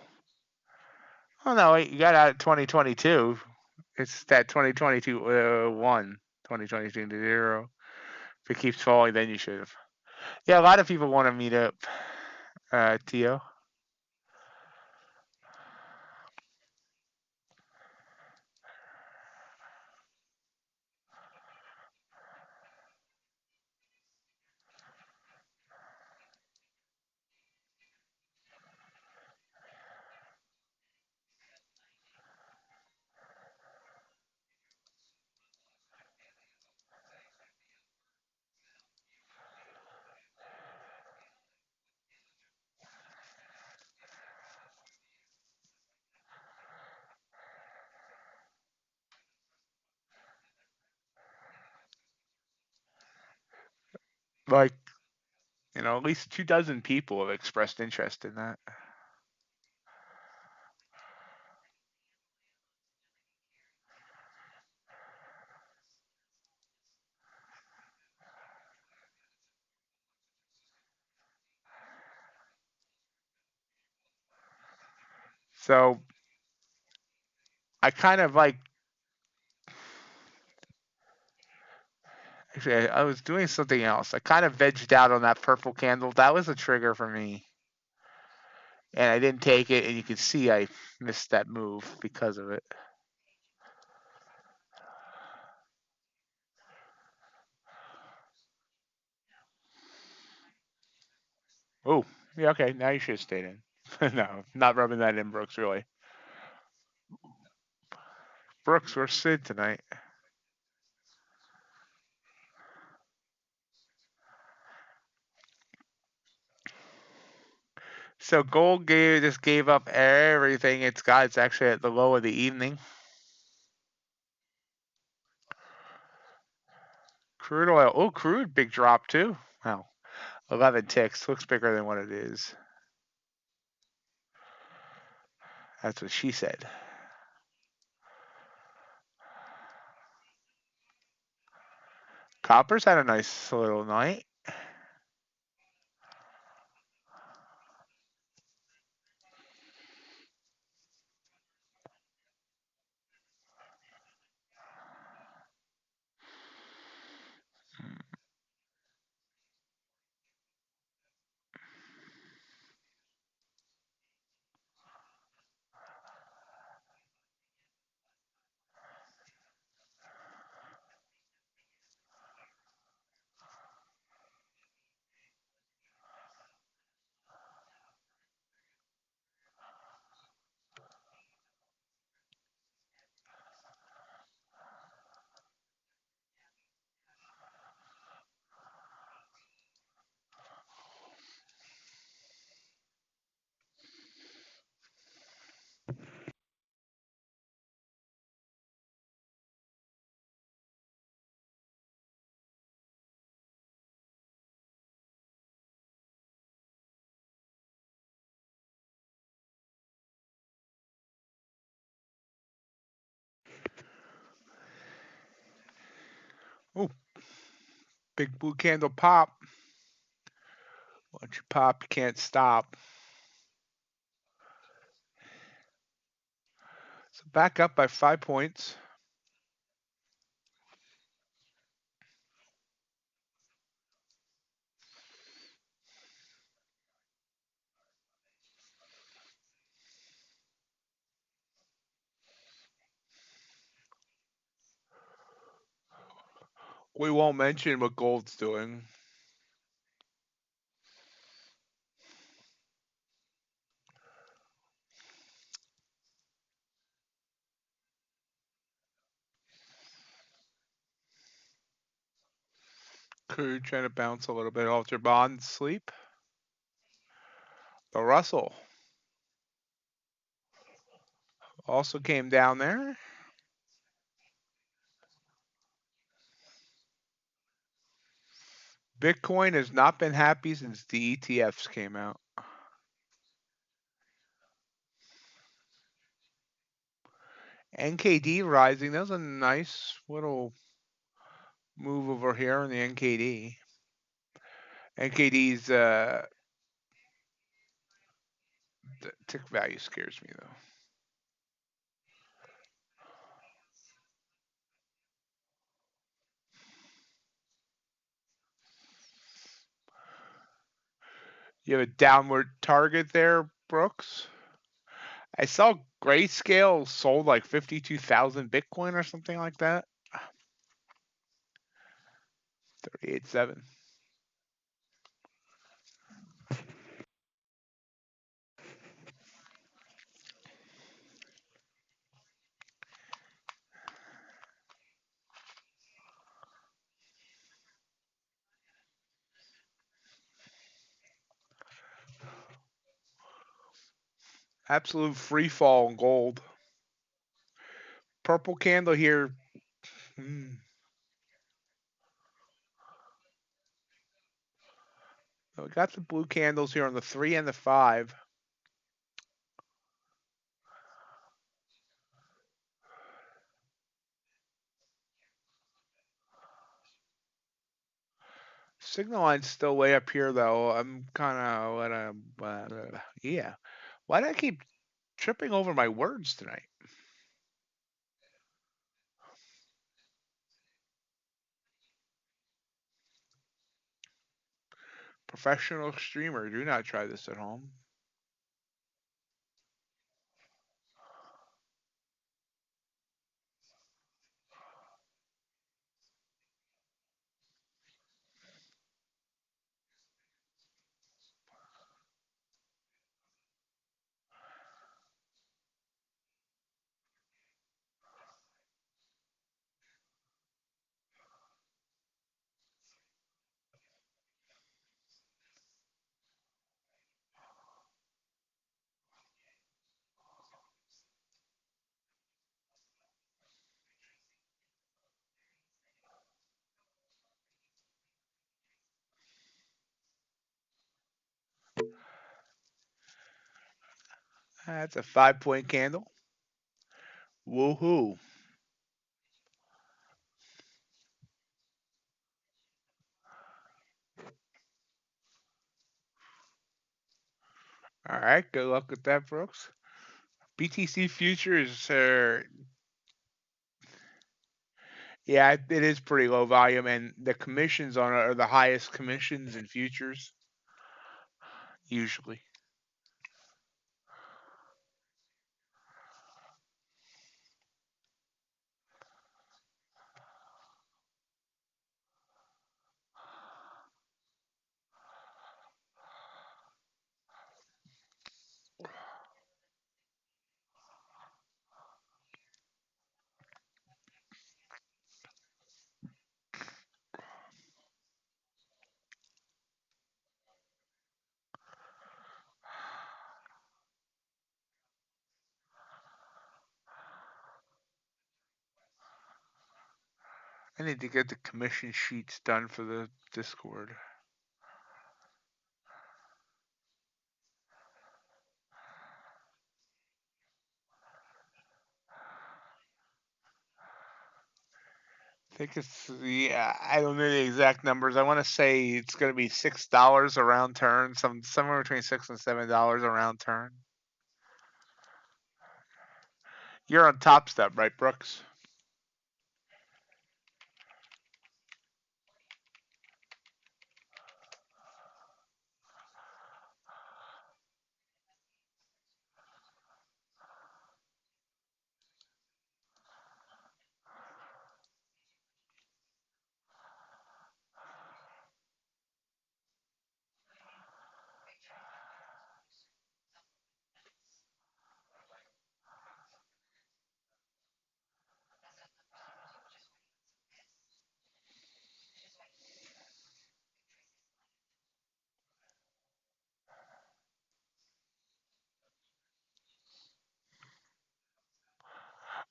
Oh no, wait, you got out at 2022. It's that 2022 1, 2022 to 0. If it keeps falling, then you should have. Yeah, a lot of people want to meet up, Tio. Like, at least 2 dozen people have expressed interest in that. So I kind of like. Actually, I was doing something else. I kind of vegged out on that purple candle. That was a trigger for me. And I didn't take it, and you can see I missed that move because of it. Oh, yeah, okay. Now you should have stayed in. No, not rubbing that in, Brooks, really. Brooks, we're Sid tonight. So gold just gave up everything it's got. It's actually at the low of the evening. Crude oil. Oh, crude, big drop too. Wow. 11 ticks. Looks bigger than what it is. That's what she said. Copper's had a nice little night. Oh, big blue candle pop. Once you pop, you can't stop. So back up by 5 points. We won't mention what gold's doing. Crude trying to bounce a little bit off their bond sleep. The Russell also came down there. Bitcoin has not been happy since the ETFs came out. NKD rising. That was a nice little move over here on the NKD. NKD's the tick value scares me though. You have a downward target there, Brooks. I saw Grayscale sold like 52,000 Bitcoin or something like that. 38.7. Absolute free fall in gold. Purple candle here. We got the blue candles here on the 3 and the 5. Signal line's still way up here though. I'm kind of yeah. Why do I keep tripping over my words tonight? Professional streamer, do not try this at home. That's a 5-point candle. Woohoo. All right, good luck with that, Brooks. BTC futures are, yeah, it is pretty low volume, and the commissions on it are the highest commissions in futures, usually. I need to get the commission sheets done for the Discord. I think it's, yeah, I don't know the exact numbers. I want to say it's going to be $6 around turn, somewhere between $6 and $7 around turn. You're on Topstep, right, Brooks?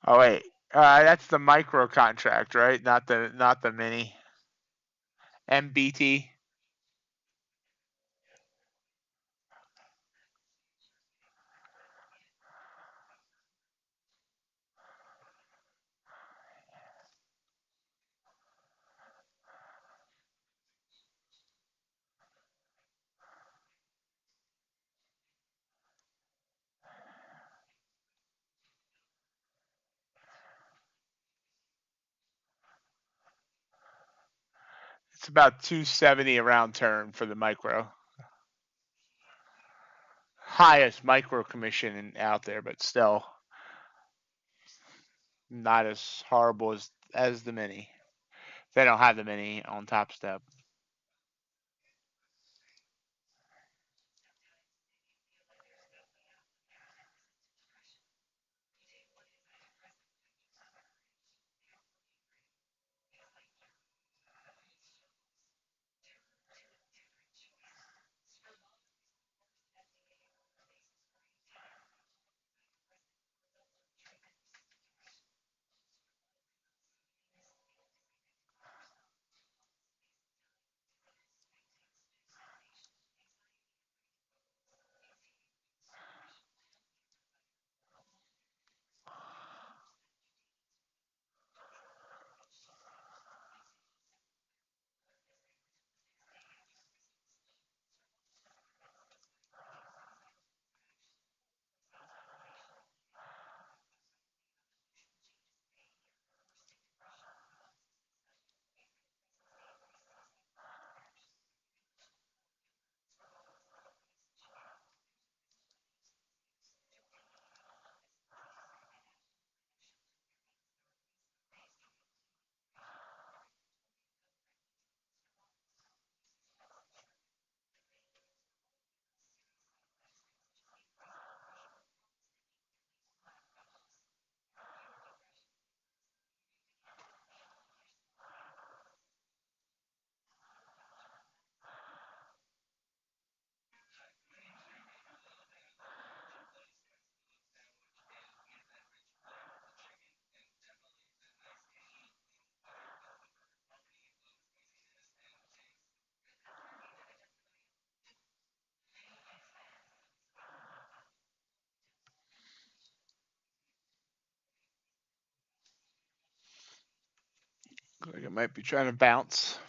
Oh wait, that's the micro contract, right? Not the mini. MBT. It's about 270 around turn for the micro. Highest micro commission out there, but still not as horrible as the mini. They don't have the mini on Topstep. Looks like it might be trying to bounce.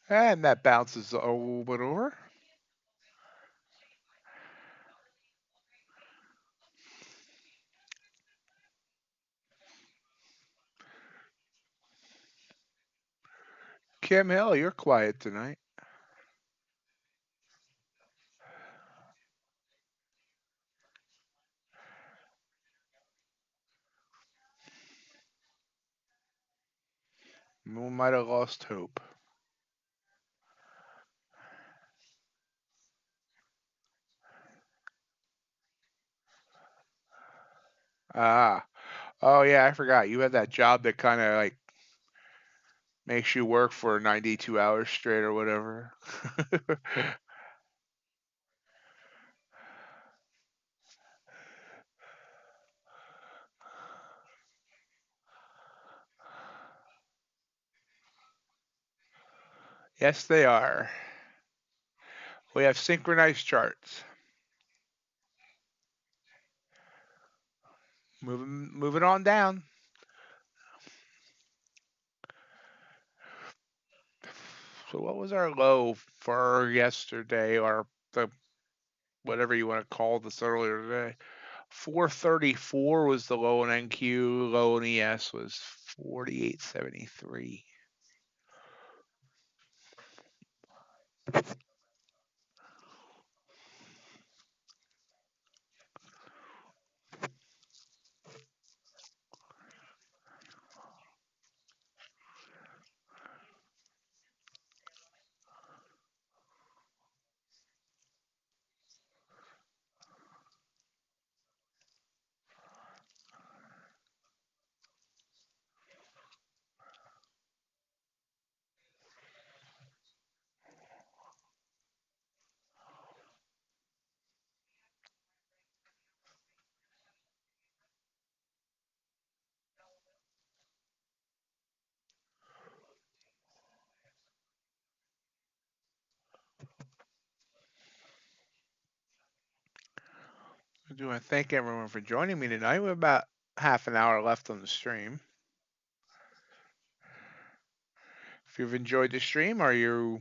And that bounces a little bit over. Kim Hill, you're quiet tonight. We might have lost hope. Ah. Oh yeah, I forgot. You had that job that kind of like makes you work for 92 hours straight or whatever. Yes, they are. We have synchronized charts. Moving on down. So what was our low for yesterday, or the whatever you want to call this earlier today? 434 was the low in NQ. Low in ES was 48.73. I do want to thank everyone for joining me tonight. We have about half an hour left on the stream. If you've enjoyed the stream or you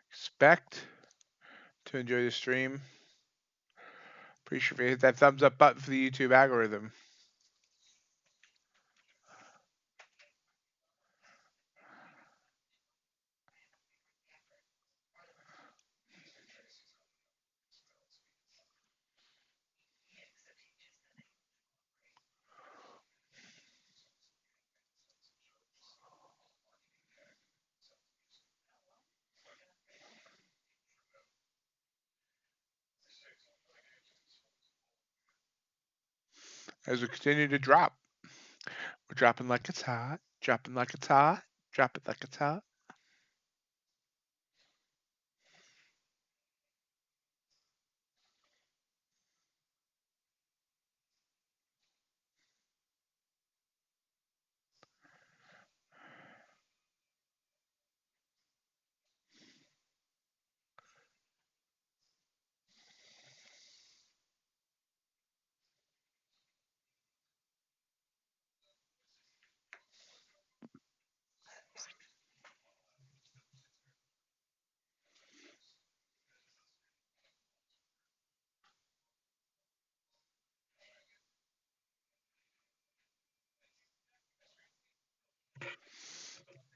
expect to enjoy the stream, appreciate if you hit that thumbs up button for the YouTube algorithm. As we continue to drop, we're dropping like it's hot, dropping like it's hot, drop it like it's hot.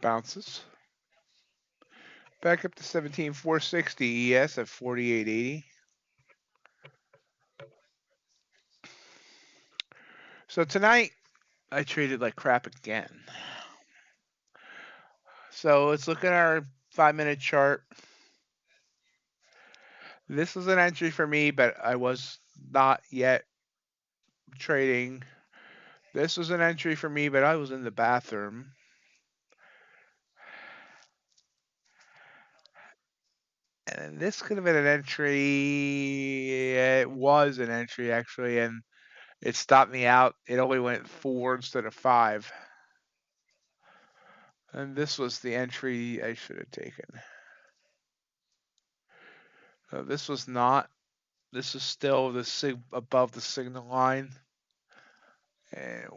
Bounces. Back up to 17,460 ES at 48.80. So tonight, I traded like crap again. So let's look at our 5-minute chart. This was an entry for me, but I was not yet trading. This was an entry for me, but I was in the bathroom. And this could have been an entry. It was an entry, actually, and it stopped me out. It only went 4 instead of 5. And this was the entry I should have taken. This was not. This is still above the signal line. And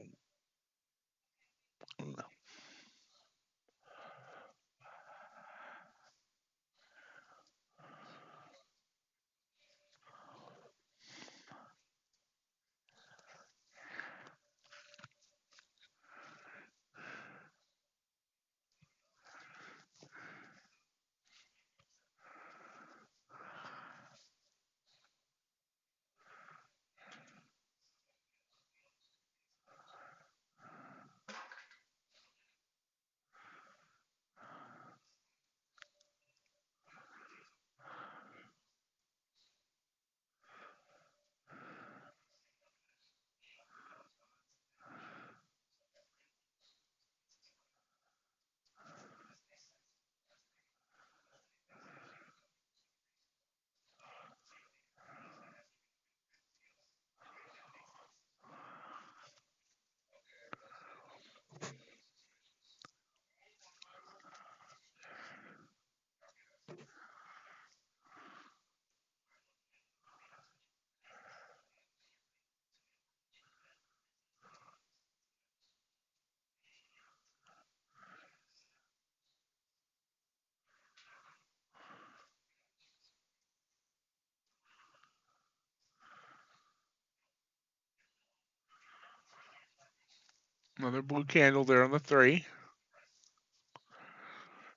another blue candle there on the 3.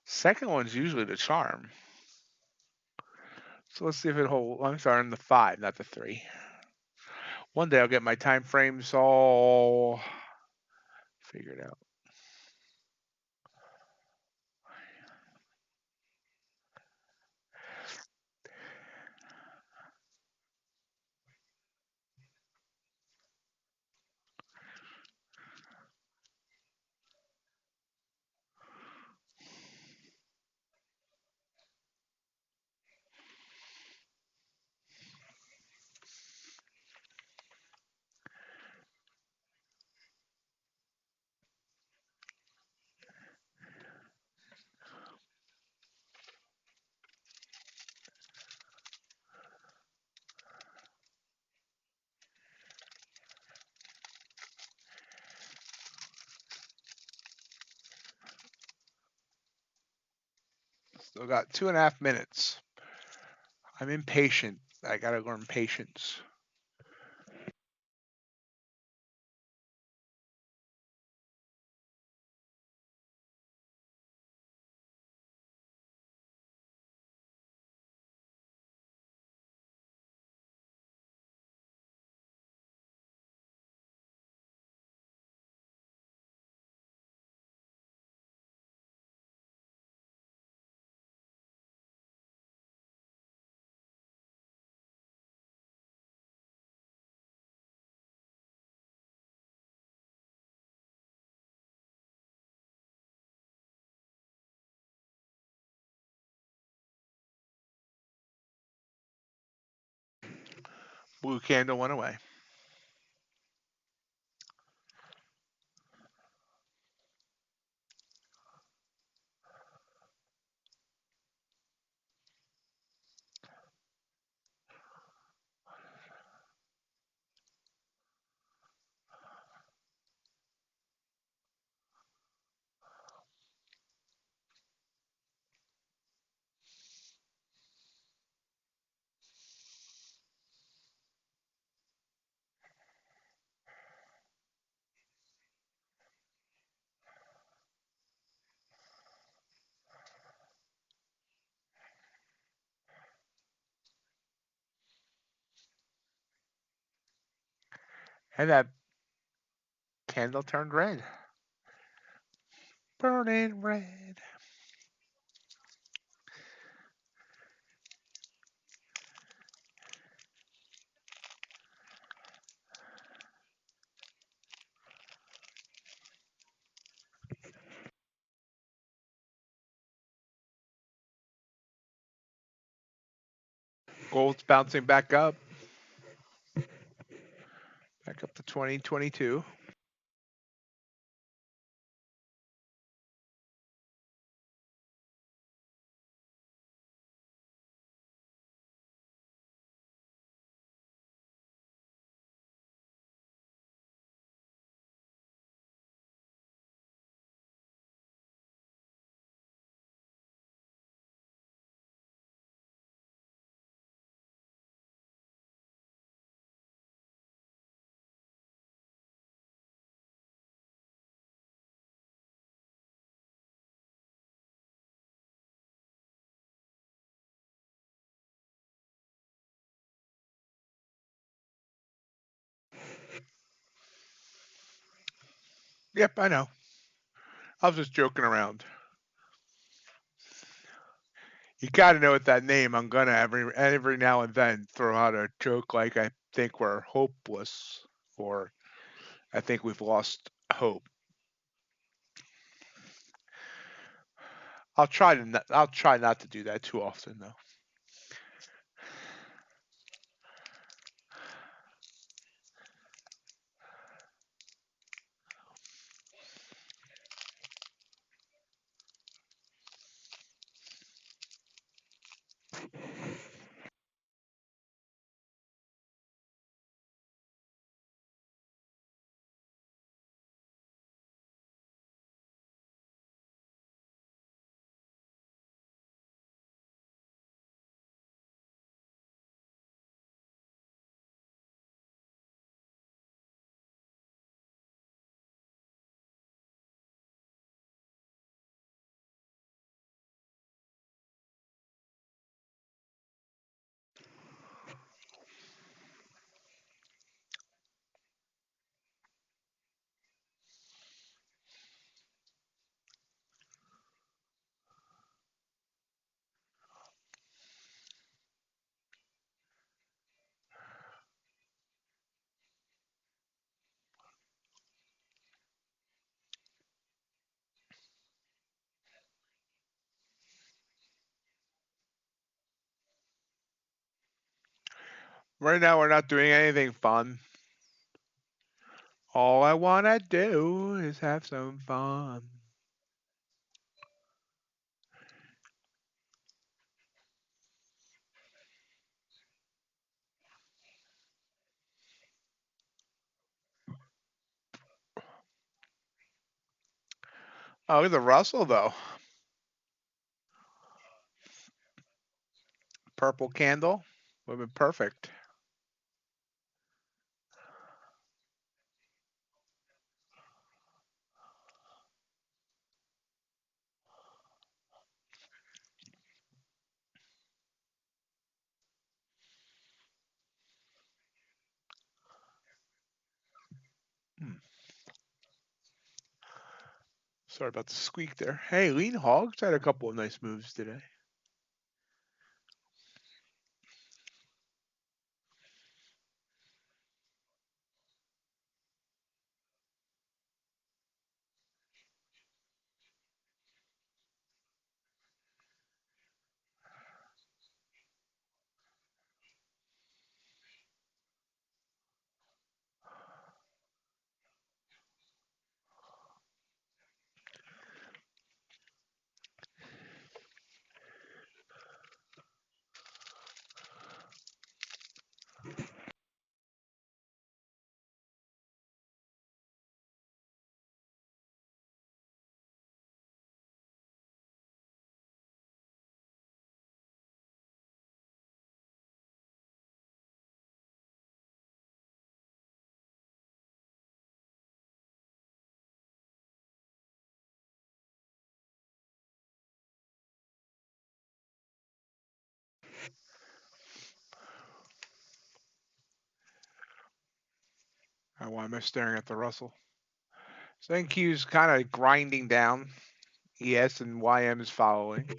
Second one's usually the charm. So let's see if it holds. I'm sorry, on the 5, not the 3. One day I'll get my time frames all figured out. Still got 2.5 minutes. I'm impatient. I gotta learn patience. Blue candle went away. And that candle turned red. Burning red. Gold's bouncing back up. Back up to 2022. Yep, I know. I was just joking around. You got to know with that name. I'm gonna every now and then throw out a joke like I think we're hopeless, or I think we've lost hope. I'll try not to do that too often though. Right now we're not doing anything fun. All I wanna do is have some fun. Oh, look at the Russell though. purple candle would have been perfect. Sorry about the squeak there. Hey, Lean Hogs had a couple of nice moves today. Why am I staring at the Russell? So NQ's kind of grinding down. ES and YM is following.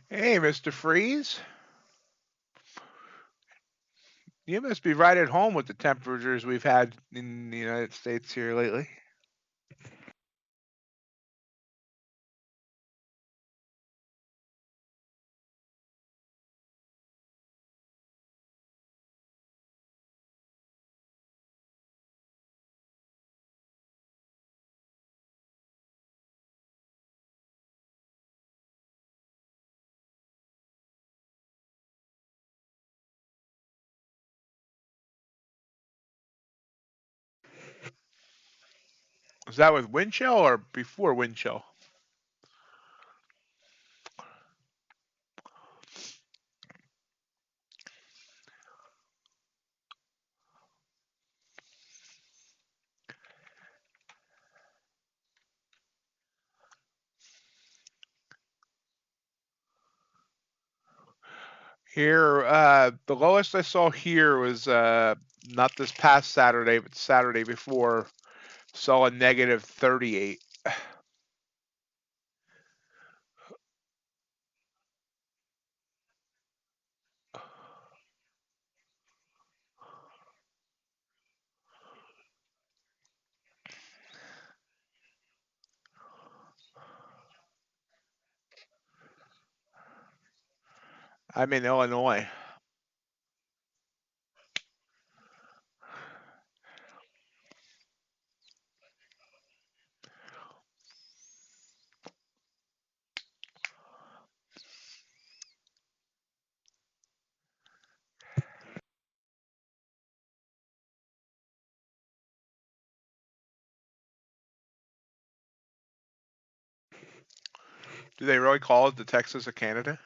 Hey, Mr. Freeze. You must be right at home with the temperatures we've had in the United States here lately. Was that with wind chill or before wind chill? Here, the lowest I saw here was not this past Saturday, but Saturday before. Saw a negative 38. I'm in Illinois. Do they really call it the Texas of Canada?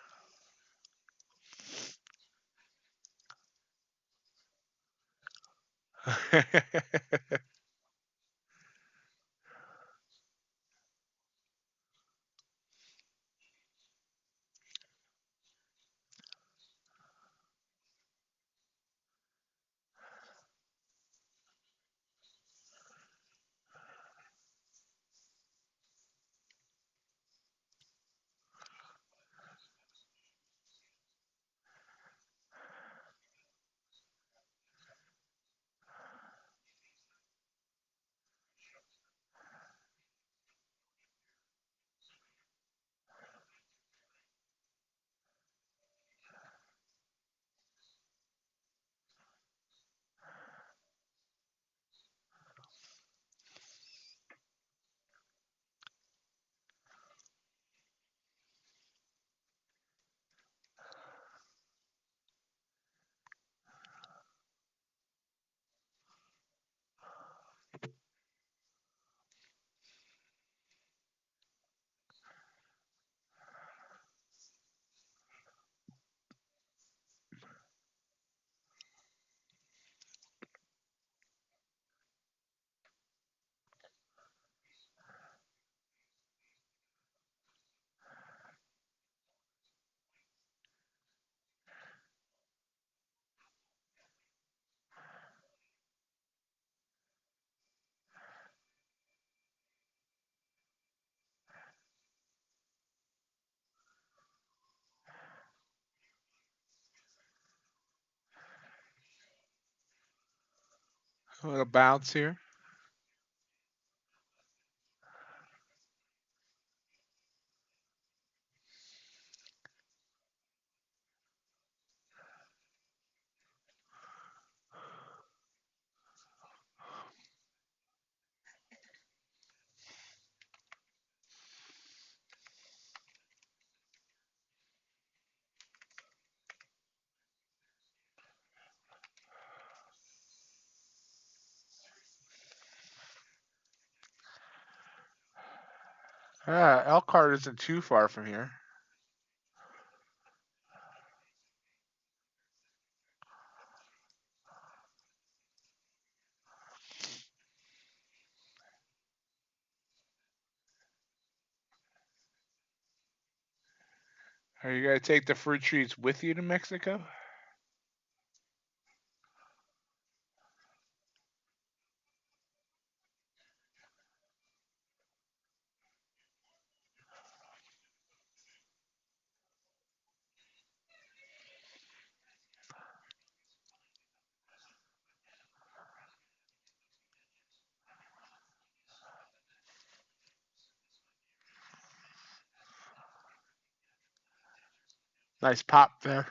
A little bounce here. Elkhart isn't too far from here. Are you going to take the fruit trees with you to Mexico? Nice pop there.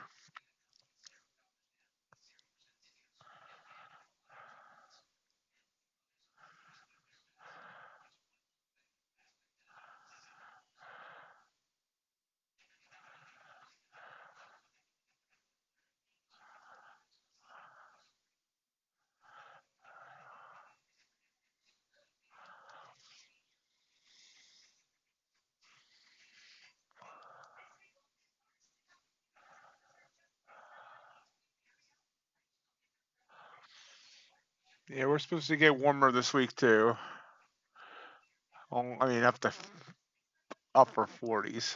Yeah, we're supposed to get warmer this week too. I mean, up to upper 40s.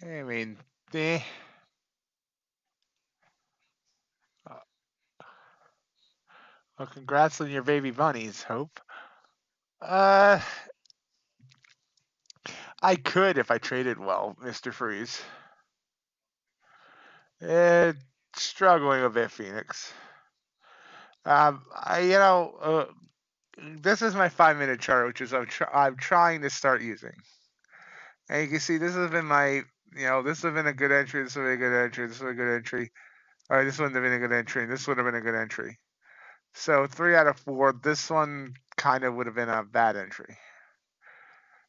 I mean, well, congrats on your baby bunnies, Hope. Uh, I could if I traded well, Mr. Freeze. Eh, Struggling a bit, Phoenix. This is my 5-minute chart, which is I'm trying to start using. And you can see this has been this has been a good entry, this has been a good entry, this has been a good entry. All right, this wouldn't have been a good entry, and this would have been a good entry. So 3 out of 4, this one kind of would have been a bad entry.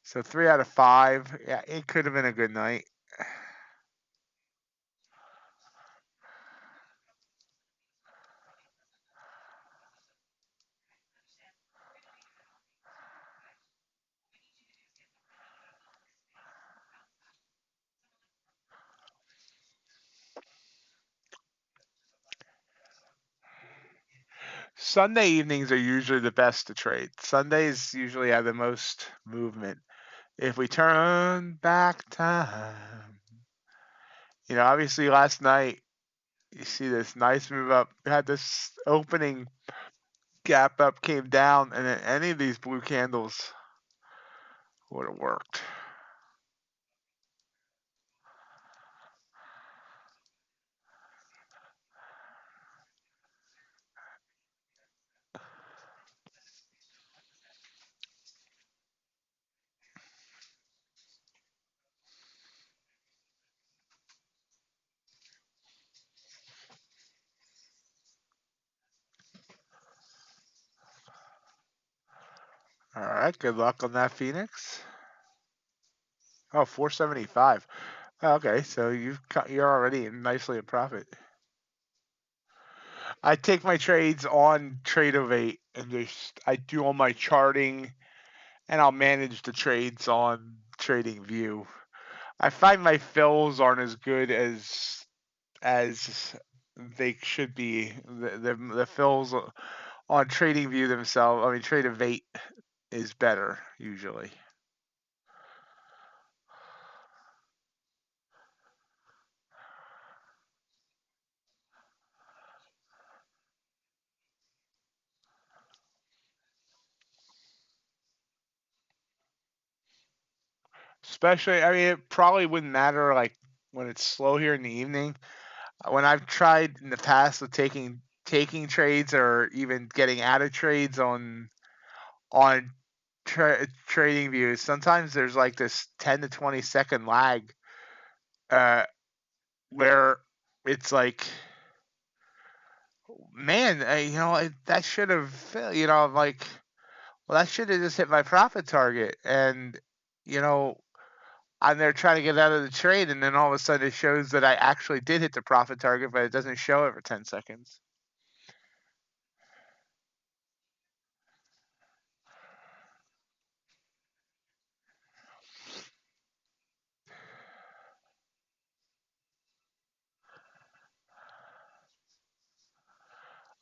So 3 out of 5, yeah, it could have been a good night. Sunday evenings are usually the best to trade. Sundays usually have the most movement. If we turn back time, obviously last night you see this nice move up. We had this opening gap up, came down, and then any of these blue candles would have worked. All right, good luck on that, Phoenix. Oh, 475. Okay, so you're already nicely in profit. I take my trades on Tradovate and I do all my charting, and I'll manage the trades on TradingView. I find my fills aren't as good as they should be. The fills on TradingView themselves, I mean Tradovate is better usually. Especially, I mean, it probably wouldn't matter like when it's slow here in the evening. When I've tried in the past with taking trades or even getting out of trades on trading views, sometimes there's like this 10 to 20 second lag uh, where it's like, man, that should have, I'm like, well, that should have just hit my profit target. And, you know, I'm there trying to get out of the trade, and then all of a sudden it shows that I actually did hit the profit target, but it doesn't show it for 10 seconds.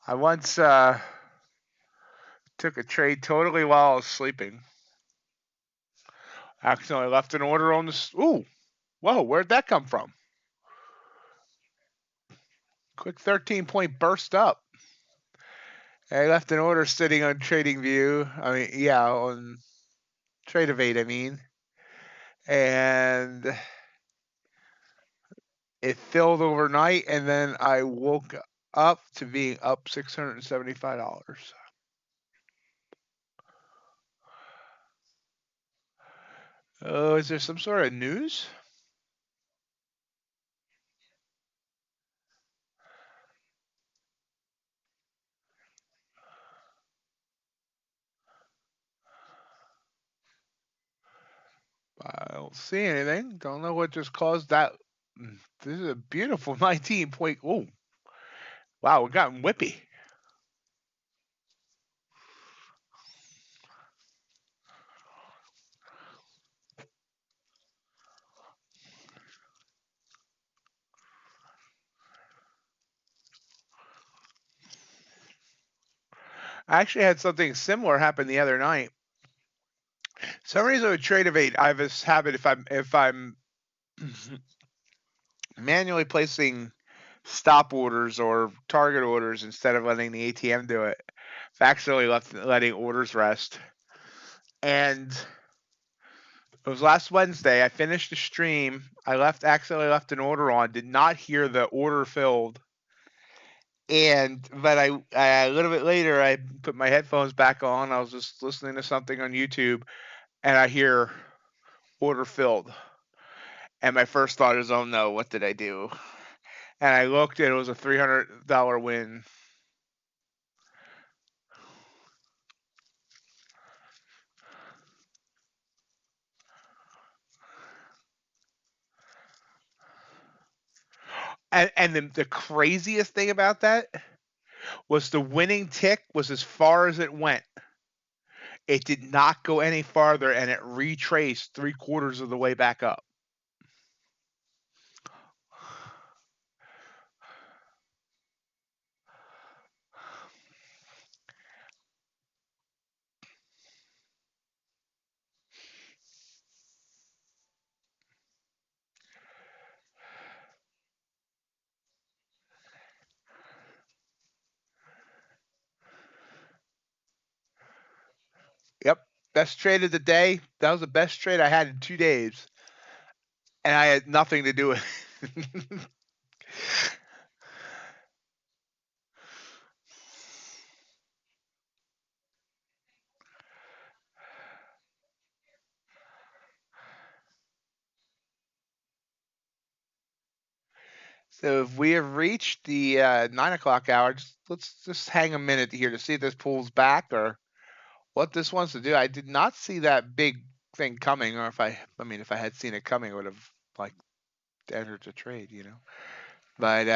I once took a trade totally while I was sleeping. Accidentally left an order on the. Ooh, whoa, where'd that come from? Quick 13-point burst up. I left an order sitting on TradingView. I mean, yeah, on Tradovate, I mean. And it filled overnight, and then I woke up to being up $675. Oh, is there some sort of news? I don't see anything. Don't know what just caused that. This is a beautiful 19 point. Oh, wow, we're gotten whippy. I actually had something similar happen the other night. Some reason with Tradovate, I have this habit if I'm manually placing stop orders or target orders instead of letting the ATM do it. I've actually letting orders rest. And it was last Wednesday. I finished the stream. I accidentally left an order on. Did not hear the order filled. But a little bit later, I put my headphones back on. I was just listening to something on YouTube, and I hear order filled. And my first thought is, oh no, what did I do? And I looked, and it was a $300 win. And the craziest thing about that was the winning tick was as far as it went. It did not go any farther, and it retraced 3/4 of the way back up. Yep, best trade of the day. That was the best trade I had in 2 days, and I had nothing to do with it. So if we have reached the 9 o'clock hour, let's just hang a minute here to see if this pulls back or what this wants to do. I did not see that big thing coming, or if I had seen it coming, I would have like entered the trade, you know. But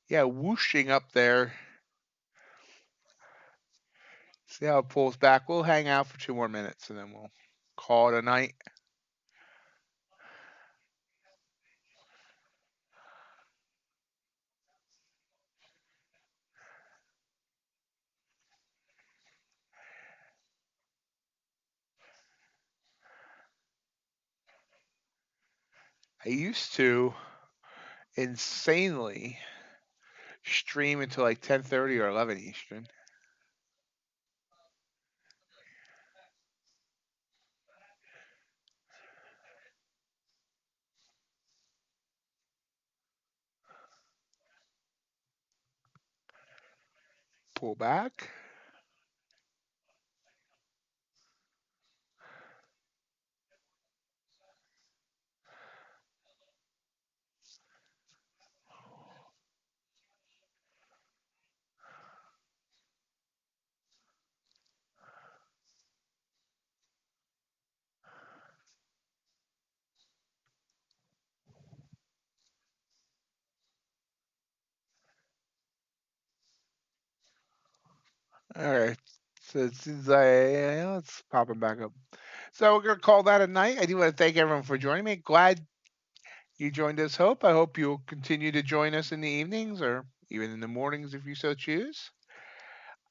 yeah, whooshing up there. See how it pulls back. We'll hang out for 2 more minutes and then we'll call it a night. I used to insanely stream until like 10:30 or 11 Eastern. Pull back. All right. So it seems like it's popping back up. So we're gonna call that a night. I do want to thank everyone for joining me. Glad you joined us. I hope you'll continue to join us in the evenings or even in the mornings if you so choose.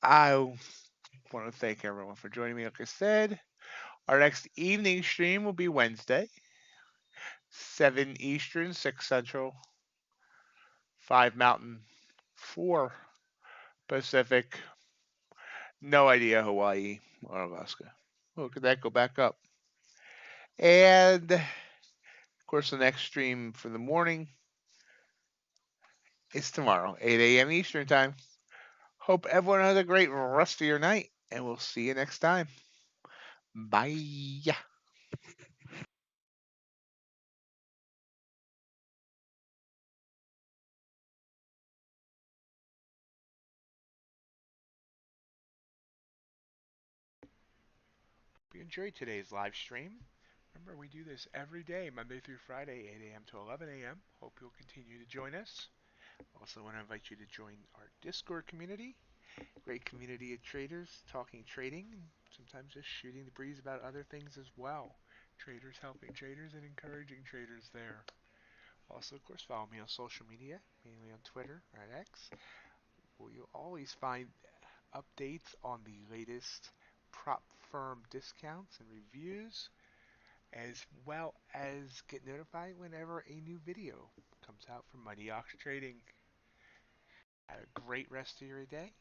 I want to thank everyone for joining me. Like I said, our next evening stream will be Wednesday, 7 Eastern, 6 Central, 5 Mountain, 4 Pacific. No idea Hawaii or Alaska. Look at that go back up. And of course, the next stream for the morning is tomorrow, 8 a.m. Eastern Time. Hope everyone has a great rest of your night, and we'll see you next time. Bye. Hope you enjoyed today's live stream. Remember, we do this every day, Monday through Friday, 8 a.m. to 11 a.m. Hope you'll continue to join us. Also want to invite you to join our Discord community. Great community of traders talking trading, and sometimes just shooting the breeze about other things as well. Traders helping traders and encouraging traders there. Also, of course, follow me on social media, mainly on Twitter or at X, where you'll always find updates on the latest prop firm discounts and reviews, as well as get notified whenever a new video comes out from Mighty Ox Trading. Have a great rest of your day,